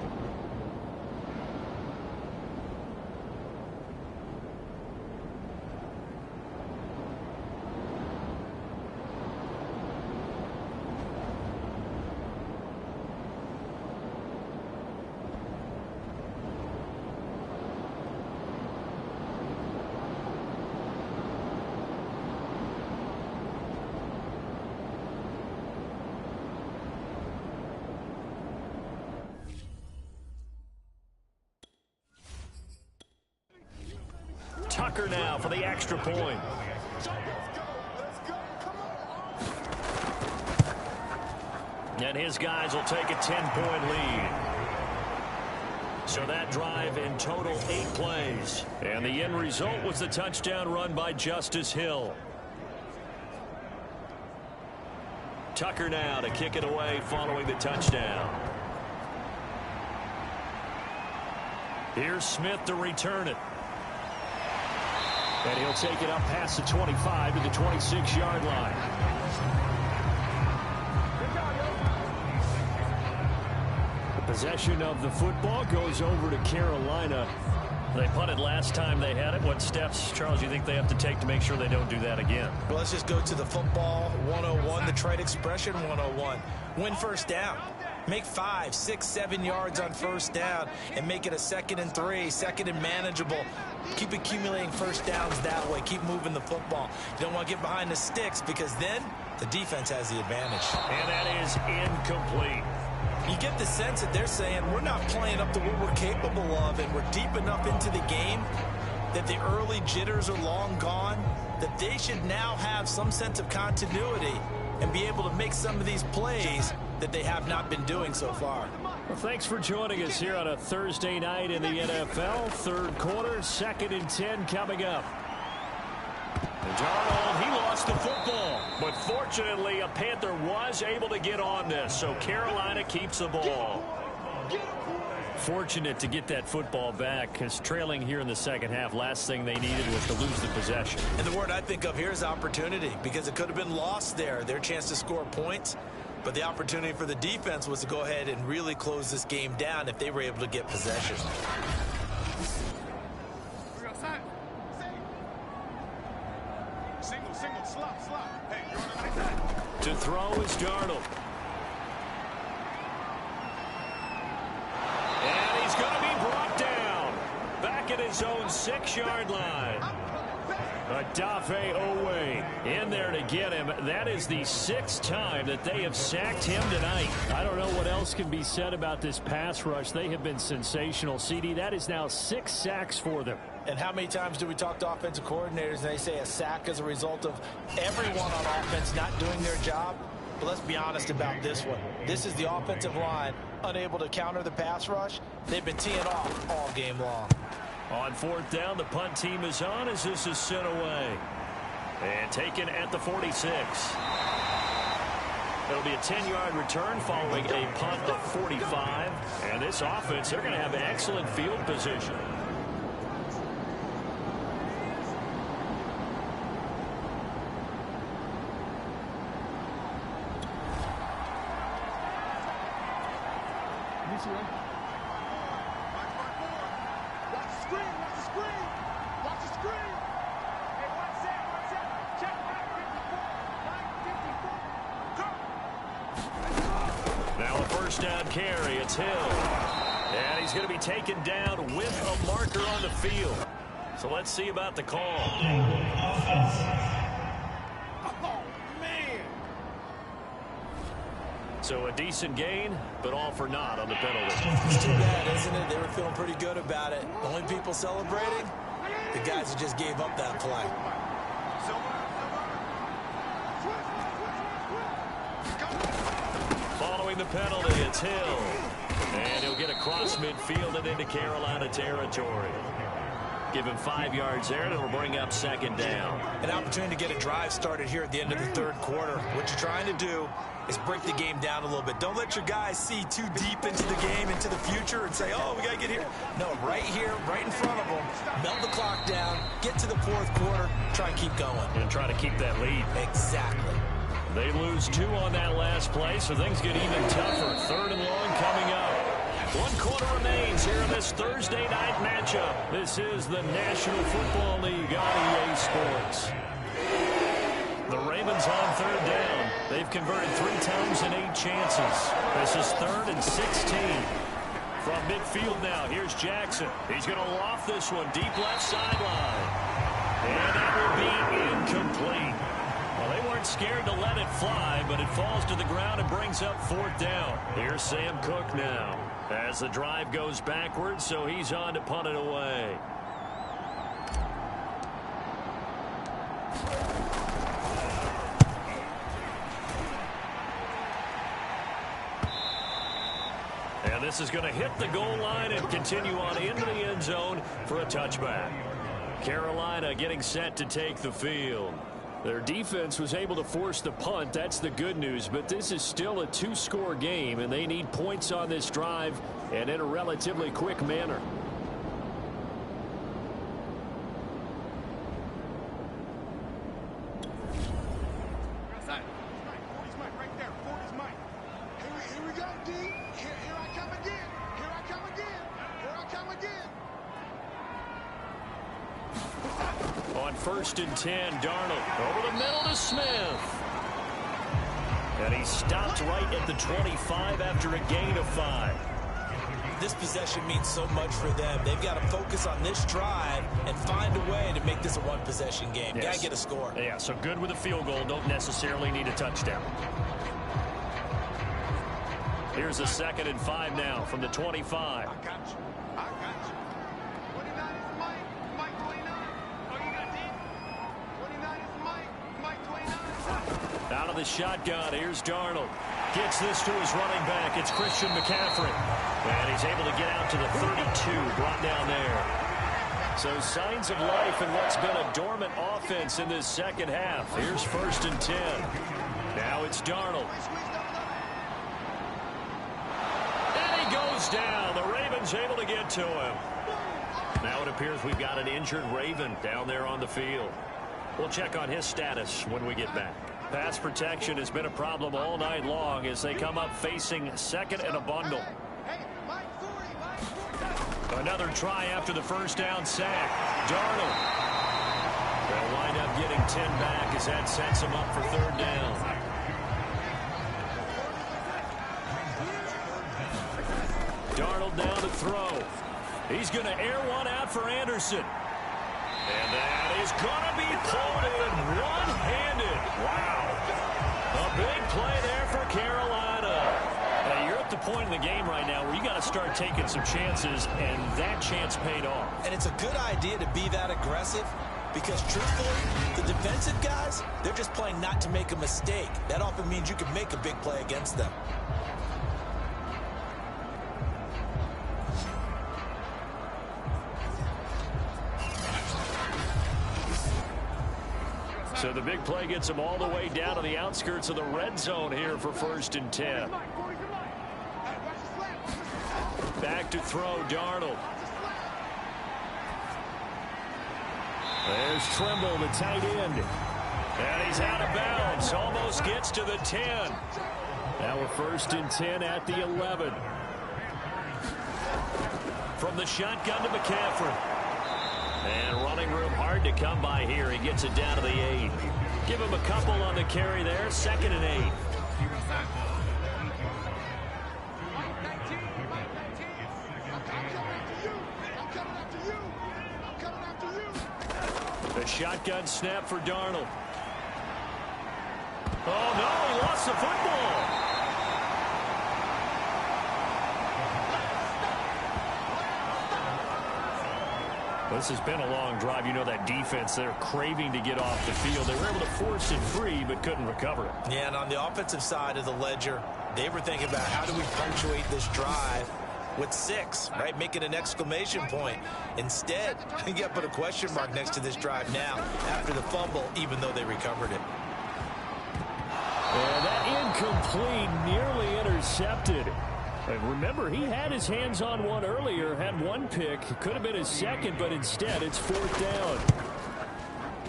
Tucker now for the extra point. And his guys will take a 10-point lead. So that drive in total 8 plays. And the end result was the touchdown run by Justice Hill. Tucker now to kick it away following the touchdown. Here's Smith to return it. And he'll take it up past the 25 to the 26-yard line. The possession of the football goes over to Carolina. They punted last time they had it. What steps, Charles, do you think they have to take to make sure they don't do that again? Well, let's just go to the football 101, the trade expression 101. Win first down. Make 5, 6, 7 yards on first down and make it a 2nd and 3, 2nd and manageable. Keep accumulating first downs that way. Keep moving the football. You don't want to get behind the sticks because then the defense has the advantage. And that is incomplete. You get the sense that they're saying we're not playing up to what we're capable of, and we're deep enough into the game that the early jitters are long gone, that they should now have some sense of continuity and be able to make some of these plays that they have not been doing so far. Well, thanks for joining us here on a Thursday night in the NFL. 3rd quarter, 2nd and 10 coming up. Darnold, he lost the football. But fortunately, a Panther was able to get on this, so Carolina keeps the ball. Fortunate to get that football back, because trailing here in the second half, last thing they needed was to lose the possession. And the word I think of here is opportunity, because it could have been lost there, their chance to score points. But the opportunity for the defense was to go ahead and really close this game down if they were able to get possession. Single, slot. Hey, you're on the right side. To throw is Darnold. And he's going to be brought down. Back at his own 6-yard line. Adafe Owe in there to get him. That is the 6th time that they have sacked him tonight. I don't know what else can be said about this pass rush. They have been sensational. CD, that is now 6 sacks for them. And how many times do we talk to offensive coordinators and they say a sack is a result of everyone on offense not doing their job? But let's be honest about this one. This is the offensive line unable to counter the pass rush. They've been teeing off all game long. On 4th down, the punt team is on as this is sent away. And taken at the 46. It'll be a 10-yard return following a punt of 45. And this offense, they're going to have excellent field position. Now a first down carry. It's Hill. And he's going to be taken down with a marker on the field. So let's see about the call. So a decent gain, but all for naught on the penalty. It's too bad, isn't it? They were feeling pretty good about it. The only people celebrating, the guys who just gave up that play. Following drawing the penalty. It's Hill. And he'll get across midfield and into Carolina territory. Give him 5 yards there, and it'll bring up second down. An opportunity to get a drive started here at the end of the third quarter. What you're trying to do is break the game down a little bit. Don't let your guys see too deep into the game, into the future, and say, oh, we got to get here. No, right here, right in front of them, melt the clock down, get to the fourth quarter, try and keep going. And try to keep that lead. Exactly. They lose 2 on that last play, so things get even tougher. Third and long coming up. 1 quarter remains here in this Thursday night matchup. This is the National Football League on EA Sports. The Ravens on third down. They've converted 3 times in 8 chances. This is 3rd and 16. From midfield now, here's Jackson. He's going to loft this one deep left sideline. And that will be incomplete. Well, they weren't scared to let it fly, but it falls to the ground and brings up 4th down. Here's Sam Cook now as the drive goes backwards, so he's on to punt it away. And this is going to hit the goal line and continue on into the end zone for a touchback. Carolina getting set to take the field. Their defense was able to force the punt. That's the good news. But this is still a 2-score game, and they need points on this drive and in a relatively quick manner. On 1st and 10, Darnold over the middle to Smith. And he stopped right at the 25 after a gain of 5. This possession means so much for them. They've got to focus on this drive and find a way to make this a one-possession game. Yes. Got to get a score. Yeah, so good with a field goal. Don't necessarily need a touchdown. Here's a 2nd and 5 now from the 25. Out of the shotgun, here's Darnold. Gets this to his running back. It's Christian McCaffrey. And he's able to get out to the 32, brought down there. So signs of life in what's been a dormant offense in this second half. Here's 1st and 10. Now it's Darnold. And he goes down. The Ravens able to get to him. Now it appears we've got an injured Raven down there on the field. We'll check on his status when we get back. Pass protection has been a problem all night long as they come up facing 2nd and a bundle. Another try after the 1st down sack. Darnold. They'll wind up getting 10 back as that sets them up for 3rd down. Darnold now to throw. He's going to air one out for Anderson. And that is going to be pulled in one-handed. Wow. A big play there for Carolina. Now, you're at the point in the game right now where you got to start taking some chances, and that chance paid off. And it's a good idea to be that aggressive because, truthfully, the defensive guys, they're just playing not to make a mistake. That often means you can make a big play against them. So the big play gets them all the way down to the outskirts of the red zone here for 1st and 10. Back to throw, Darnold. There's Trimble, the tight end. And he's out of bounds. Almost gets to the 10. Now we're 1st and 10 at the 11. From the shotgun to McCaffrey. And running room hard to come by here. He gets it down to the 8. Give him a couple on the carry there. 2nd and 8. The shotgun snap for Darnold. Oh, no, he lost the football. This has been a long drive. You know that defense, they're craving to get off the field. They were able to force it free, but couldn't recover it. Yeah, and on the offensive side of the ledger, They were thinking about how do we punctuate this drive with 6, right? Making an exclamation point. Instead, you got to put a question mark next to this drive now after the fumble, even though they recovered it. And that incomplete, nearly intercepted. And remember, he had his hands on one earlier, had one pick. Could have been his second, but instead it's 4th down.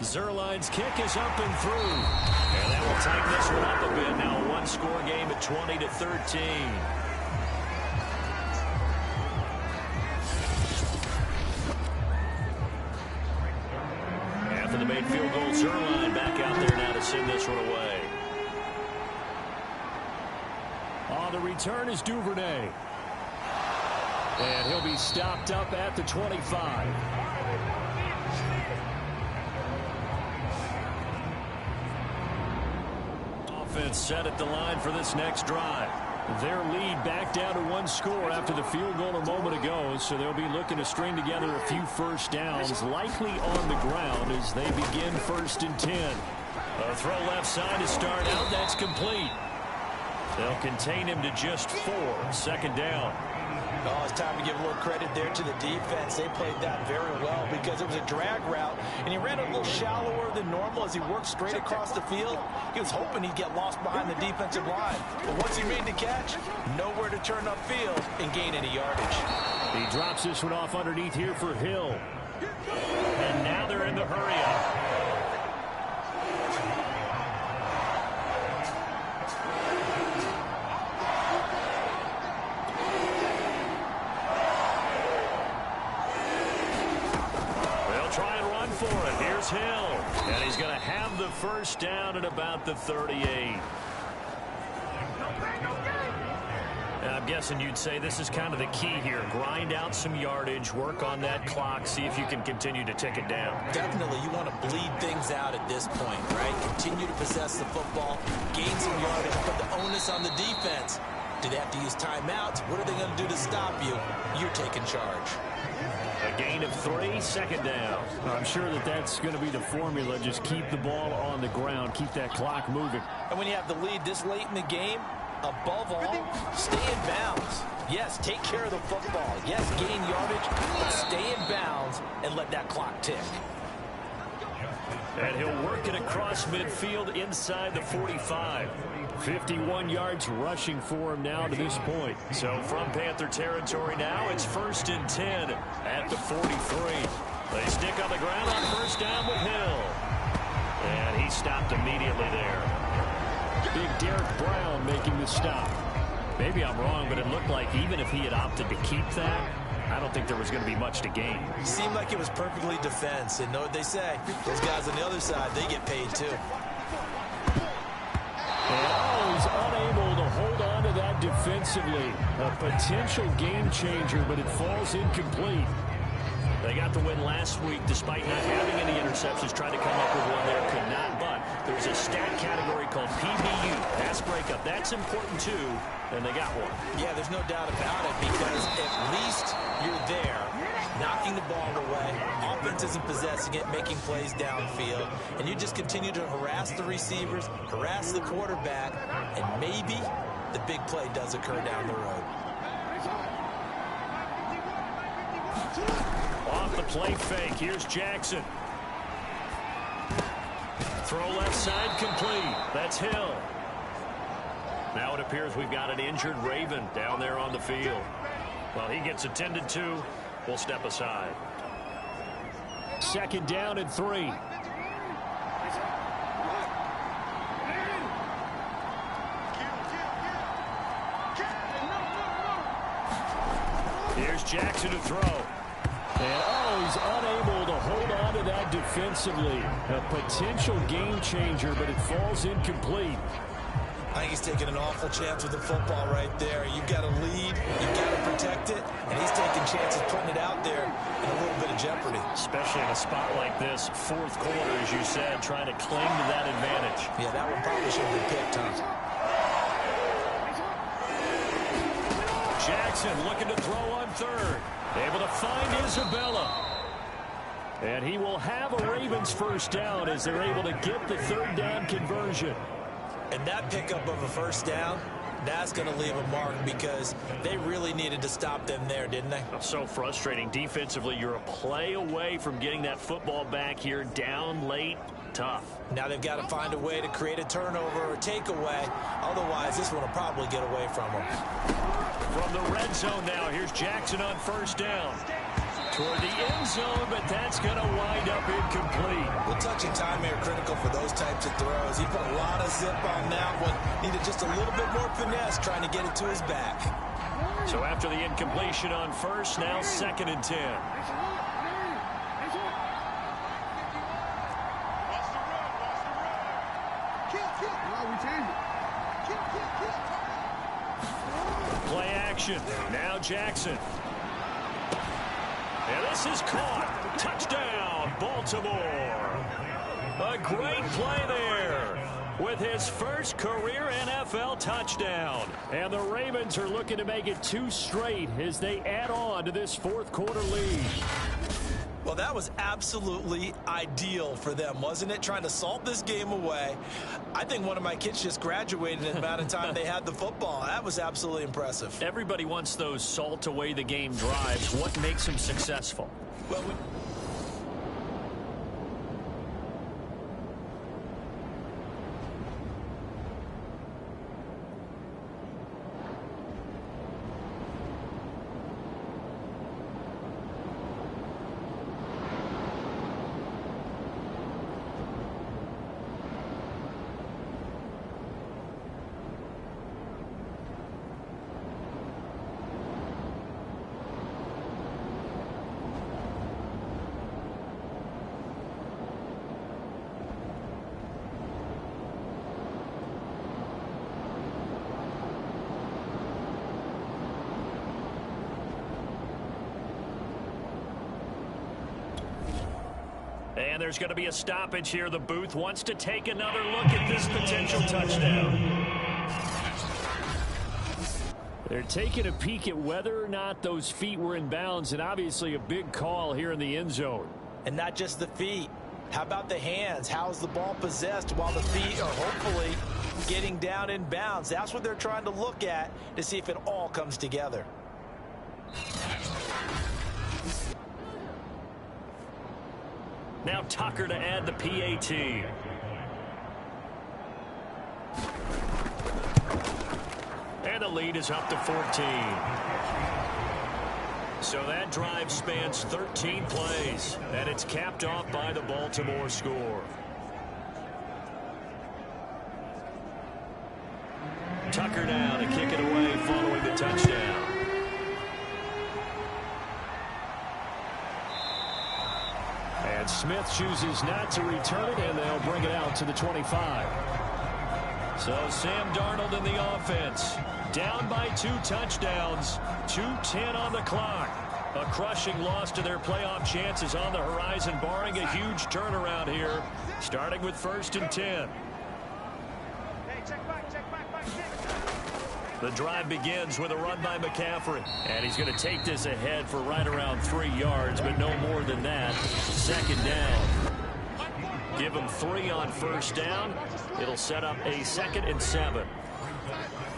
Zuerlein's kick is up and through. And that will tighten this one up a bit. Now a one-score game at 20-13. After the made field goal, Zuerlein back out there now to send this one away. On the return is Duvernay. And he'll be stopped up at the 25. Offense set at the line for this next drive. Their lead back down to 1 score after the field goal a moment ago, so they'll be looking to string together a few first downs, likely on the ground as they begin 1st and 10. A throw left side to start out. That's complete. They'll contain him to just 4. 2nd down. Oh, it's time to give a little credit there to the defense. They played that very well because it was a drag route, and he ran a little shallower than normal as he worked straight across the field. He was hoping he'd get lost behind the defensive line. But once he made the catch, nowhere to turn upfield and gain any yardage. He drops this one off underneath here for Hill. And now they're in the hurry-up. Hill, and he's going to have the first down at about the 38. I'm guessing you'd say this is kind of the key here. Grind out some yardage, work on that clock, see if you can continue to tick it down. Definitely, you want to bleed things out at this point, right? Continue to possess the football, gain some yardage, put the onus on the defense. Do they have to use timeouts? What are they going to do to stop you? You're taking charge. A gain of 3, 2nd down. I'm sure that's going to be the formula. Just keep the ball on the ground. Keep that clock moving. And when you have the lead this late in the game, above all, stay in bounds. Yes, take care of the football. Yes, gain yardage, but stay in bounds and let that clock tick. And he'll work it across midfield inside the 45. 51 yards rushing for him now to this point. So from Panther territory now, it's 1st and 10 at the 43. They stick on the ground on 1st down with Hill. And he stopped immediately there. Big Derek Brown making the stop. Maybe I'm wrong, but it looked like even if he had opted to keep that, I don't think there was going to be much to gain. It seemed like it was perfectly defense. And know what they say? Those guys on the other side, they get paid too. And he's unable to hold on to that defensively. A potential game changer, but it falls incomplete. They got the win last week despite not having any interceptions. Tried to come up with one there, could not. But there's a stat category called PBU, pass breakup. That's important too, and they got one. Yeah, there's no doubt about it because at least you're there, knocking the ball away. Offense isn't possessing it, making plays downfield. And you just continue to harass the receivers, harass the quarterback, and maybe the big play does occur down the road. Off the play fake, here's Jackson. Throw left side complete. That's Hill. Now it appears we've got an injured Raven down there on the field. Well, he gets attended to. We'll step aside. 2nd down and 3. Here's Jackson to throw. And, he's unable to hold on to that defensively. A potential game changer, but it falls incomplete. I think he's taking an awful chance with the football right there. You've got to lead, you've got to protect it, and he's taking chances putting it out there in a little bit of jeopardy. Especially in a spot like this, 4th quarter, as you said, trying to cling to that advantage. Yeah, that one probably should have been picked, huh? Jackson looking to throw on 3rd. Able to find Isabella. And he will have a Ravens first down as they're able to get the 3rd down conversion. And that pickup of a first down That's going to leave a mark because they really needed to stop them there, didn't they? So frustrating. Defensively, you're a play away from getting that football back here. Down late, tough. Now they've got to find a way to create a turnover or takeaway. Otherwise, this one will probably get away from them. From the red zone now, here's Jackson on first down. Toward the end zone, but that's going to wind up incomplete. Well, touch and time are critical for those types of throws. He put a lot of zip on that one. Needed just a little bit more finesse trying to get it to his back. So after the incompletion on first, now 2nd and 10. Play action. Now Jackson. And this is caught. Touchdown, Baltimore. A great play there with his first career NFL touchdown. And the Ravens are looking to make it 2 straight as they add on to this 4th quarter lead. Well, that was absolutely ideal for them, wasn't it? Trying to salt this game away. I think one of my kids just graduated in the amount of time they had the football. That was absolutely impressive. Everybody wants those salt away the game drives. What makes them successful? Well, And there's going to be a stoppage here. The booth wants to take another look at this potential touchdown. They're taking a peek at whether or not those feet were in bounds, and obviously a big call here in the end zone. And not just the feet. How about the hands? How is the ball possessed while the feet are hopefully getting down in bounds? That's what they're trying to look at to see if it all comes together. Now Tucker to add the PAT. And the lead is up to 14. So that drive spans 13 plays, and it's capped off by the Baltimore score. Tucker now to kick it away following the touchdown. And Smith chooses not to return it, and they'll bring it out to the 25. So Sam Darnold in the offense, down by 2 touchdowns, 2:10 on the clock. A crushing loss to their playoff chances on the horizon, barring a huge turnaround here, starting with 1st and 10. The drive begins with a run by McCaffrey. And he's going to take this ahead for right around 3 yards, but no more than that. 2nd down. Give him 3 on 1st down. It'll set up a 2nd and 7.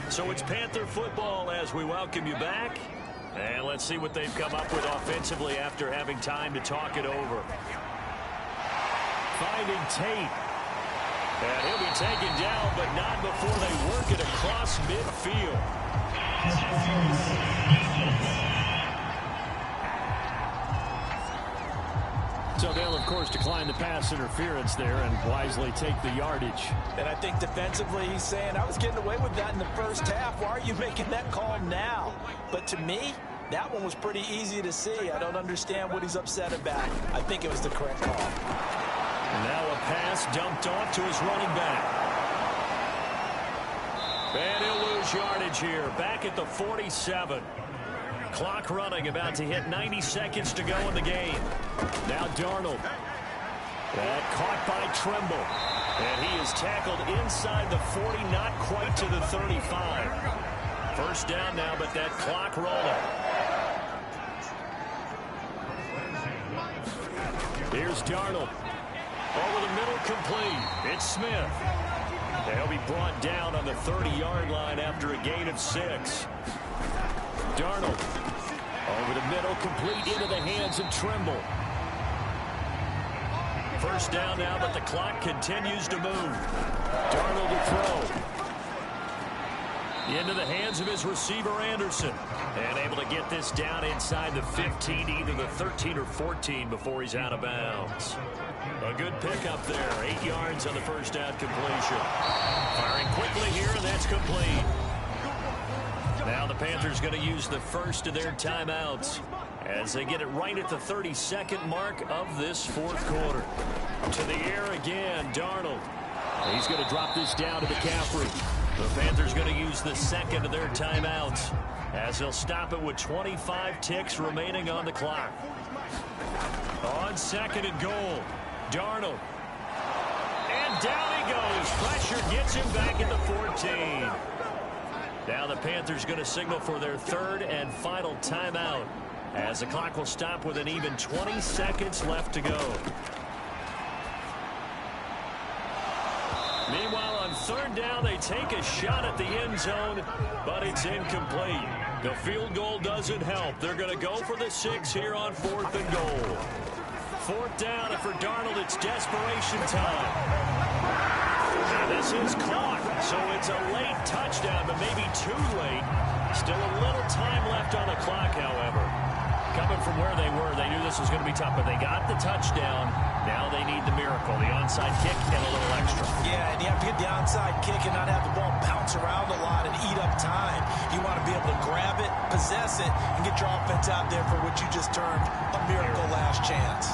So it's Panther football as we welcome you back. And let's see what they've come up with offensively after having time to talk it over. Finding Tate. And he'll be taken down, but not before they work it across midfield. So they'll, of course, decline the pass interference there and wisely take the yardage. And I think defensively he's saying, I was getting away with that in the first half. Why are you making that call now? But to me, that one was pretty easy to see. I don't understand what he's upset about. I think it was the correct call. And now a pass dumped off to his running back. And he'll lose yardage here. Back at the 47. Clock running, about to hit 90 seconds to go in the game. Now Darnold. That caught by Trimble. And he is tackled inside the 40, not quite to the 35. 1st down now, but that clock rolling. Here's Darnold. Over the middle, complete. It's Smith. They'll be brought down on the 30-yard line after a gain of 6. Darnold over the middle, complete into the hands of Trimble. First down now, but the clock continues to move. Darnold to throw. Into the hands of his receiver, Anderson. And able to get this down inside the 15, either the 13 or 14 before he's out of bounds. A good pickup there. 8 yards on the first down completion. Firing quickly here, and that's complete. Now the Panthers going to use the first of their timeouts as they get it right at the 32nd mark of this fourth quarter. To the air again, Darnold. He's going to drop this down to McCaffrey. The Panthers going to use the second of their timeouts as they'll stop it with 25 ticks remaining on the clock. On second and goal, Darnold. And down he goes. Pressure gets him back at the 14. Now the Panthers going to signal for their third and final timeout as the clock will stop with an even 20 seconds left to go. Meanwhile, on third down, they take a shot at the end zone, but it's incomplete. The field goal doesn't help. They're going to go for the 6 here on fourth and goal. Fourth down, and for Darnold, it's desperation time. And this is caught, so it's a late touchdown, but maybe too late. Still a little time left on the clock, however. Coming from where they were, they knew this was going to be tough, but they got the touchdown. Now they need the miracle, the onside kick and a little extra. Yeah, and you have to get the onside kick and not have the ball bounce around a lot and eat up time. You want to be able to grab it, possess it, and get your offense out there for what you just termed a miracle last chance.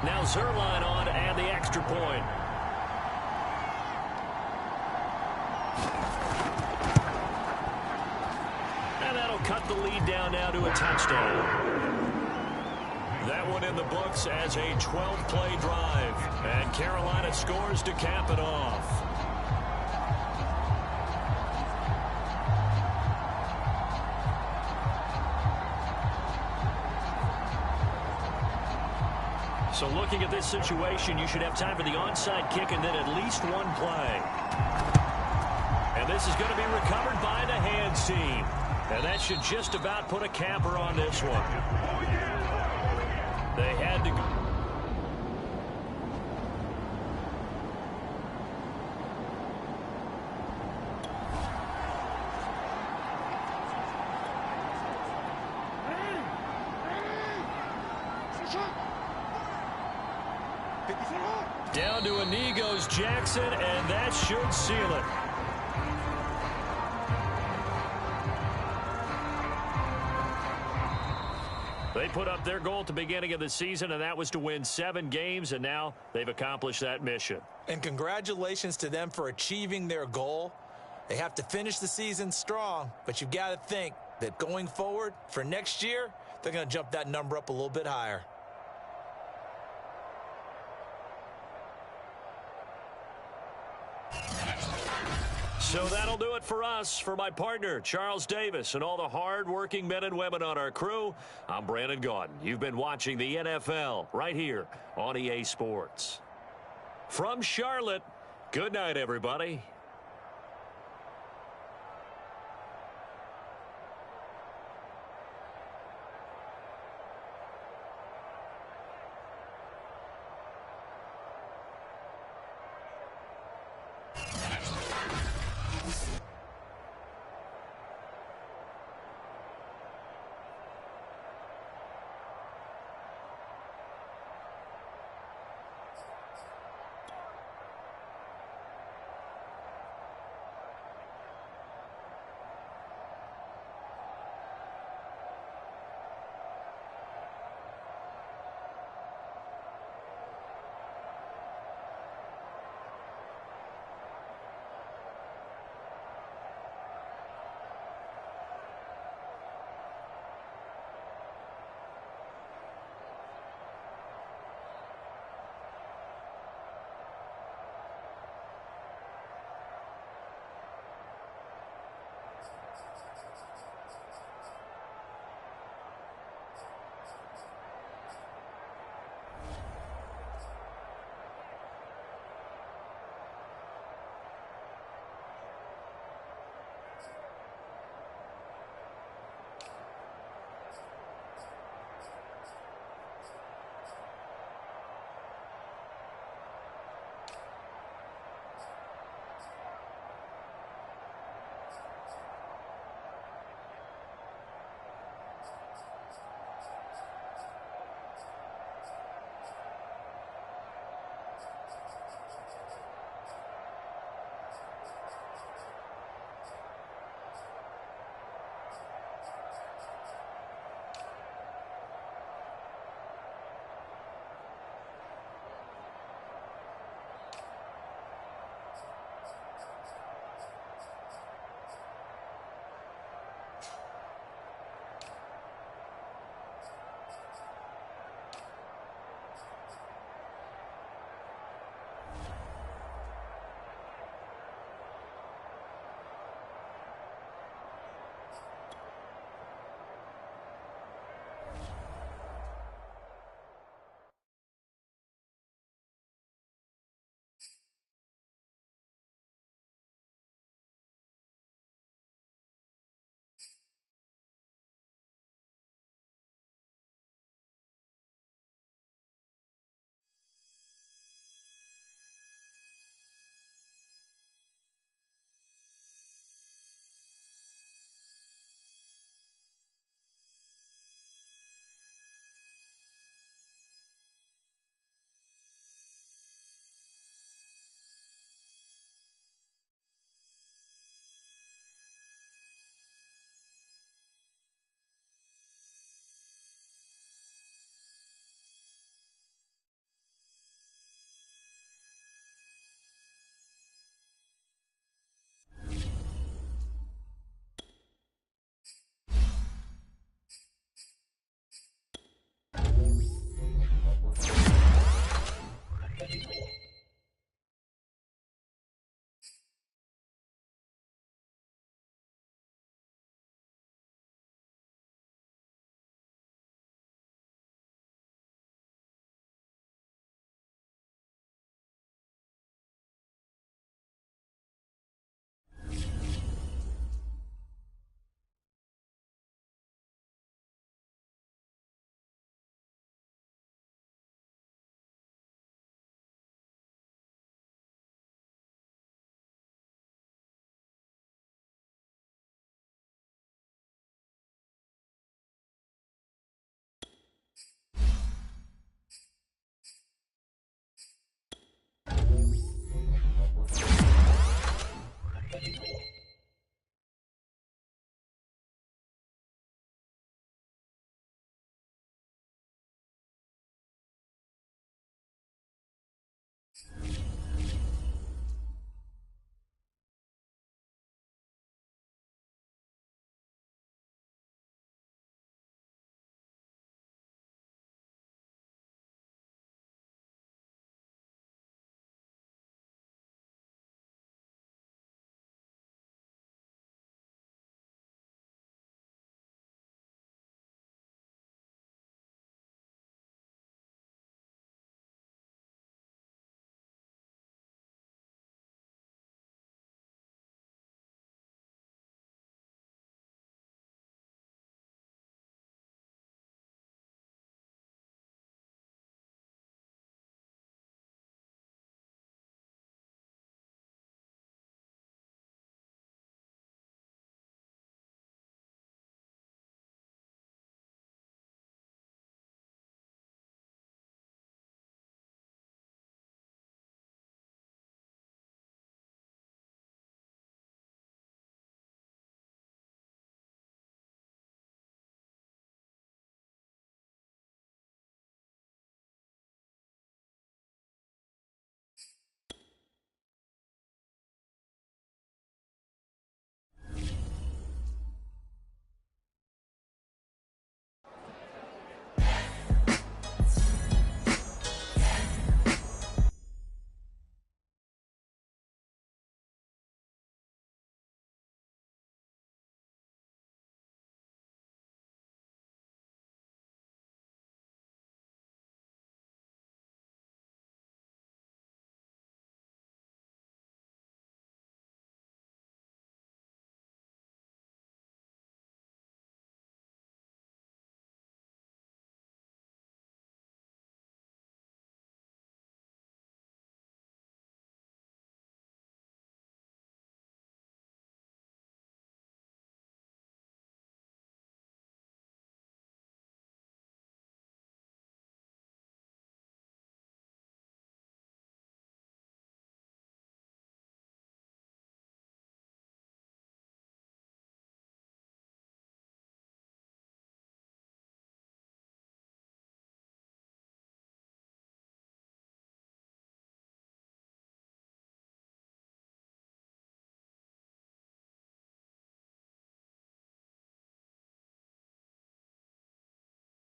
Now Zerline on to add the extra point. And that'll cut the lead down now to a touchdown. That one in the books as a 12-play drive. And Carolina scores to cap it off. So looking at this situation, you should have time for the onside kick and then at least one play. And this is going to be recovered by the hands team. And that should just about put a capper on this one. They had to go. Down to a knee goes Jackson, and that should seal it. They put up their goal at the beginning of the season, and that was to win 7 games, and now they've accomplished that mission. And congratulations to them for achieving their goal. They have to finish the season strong, but you've got to think that going forward for next year, they're going to jump that number up a little bit higher. So that'll do it for us. For my partner, Charles Davis, and all the hard-working men and women on our crew, I'm Brandon Gaudin. You've been watching the NFL right here on EA Sports. From Charlotte, good night, everybody.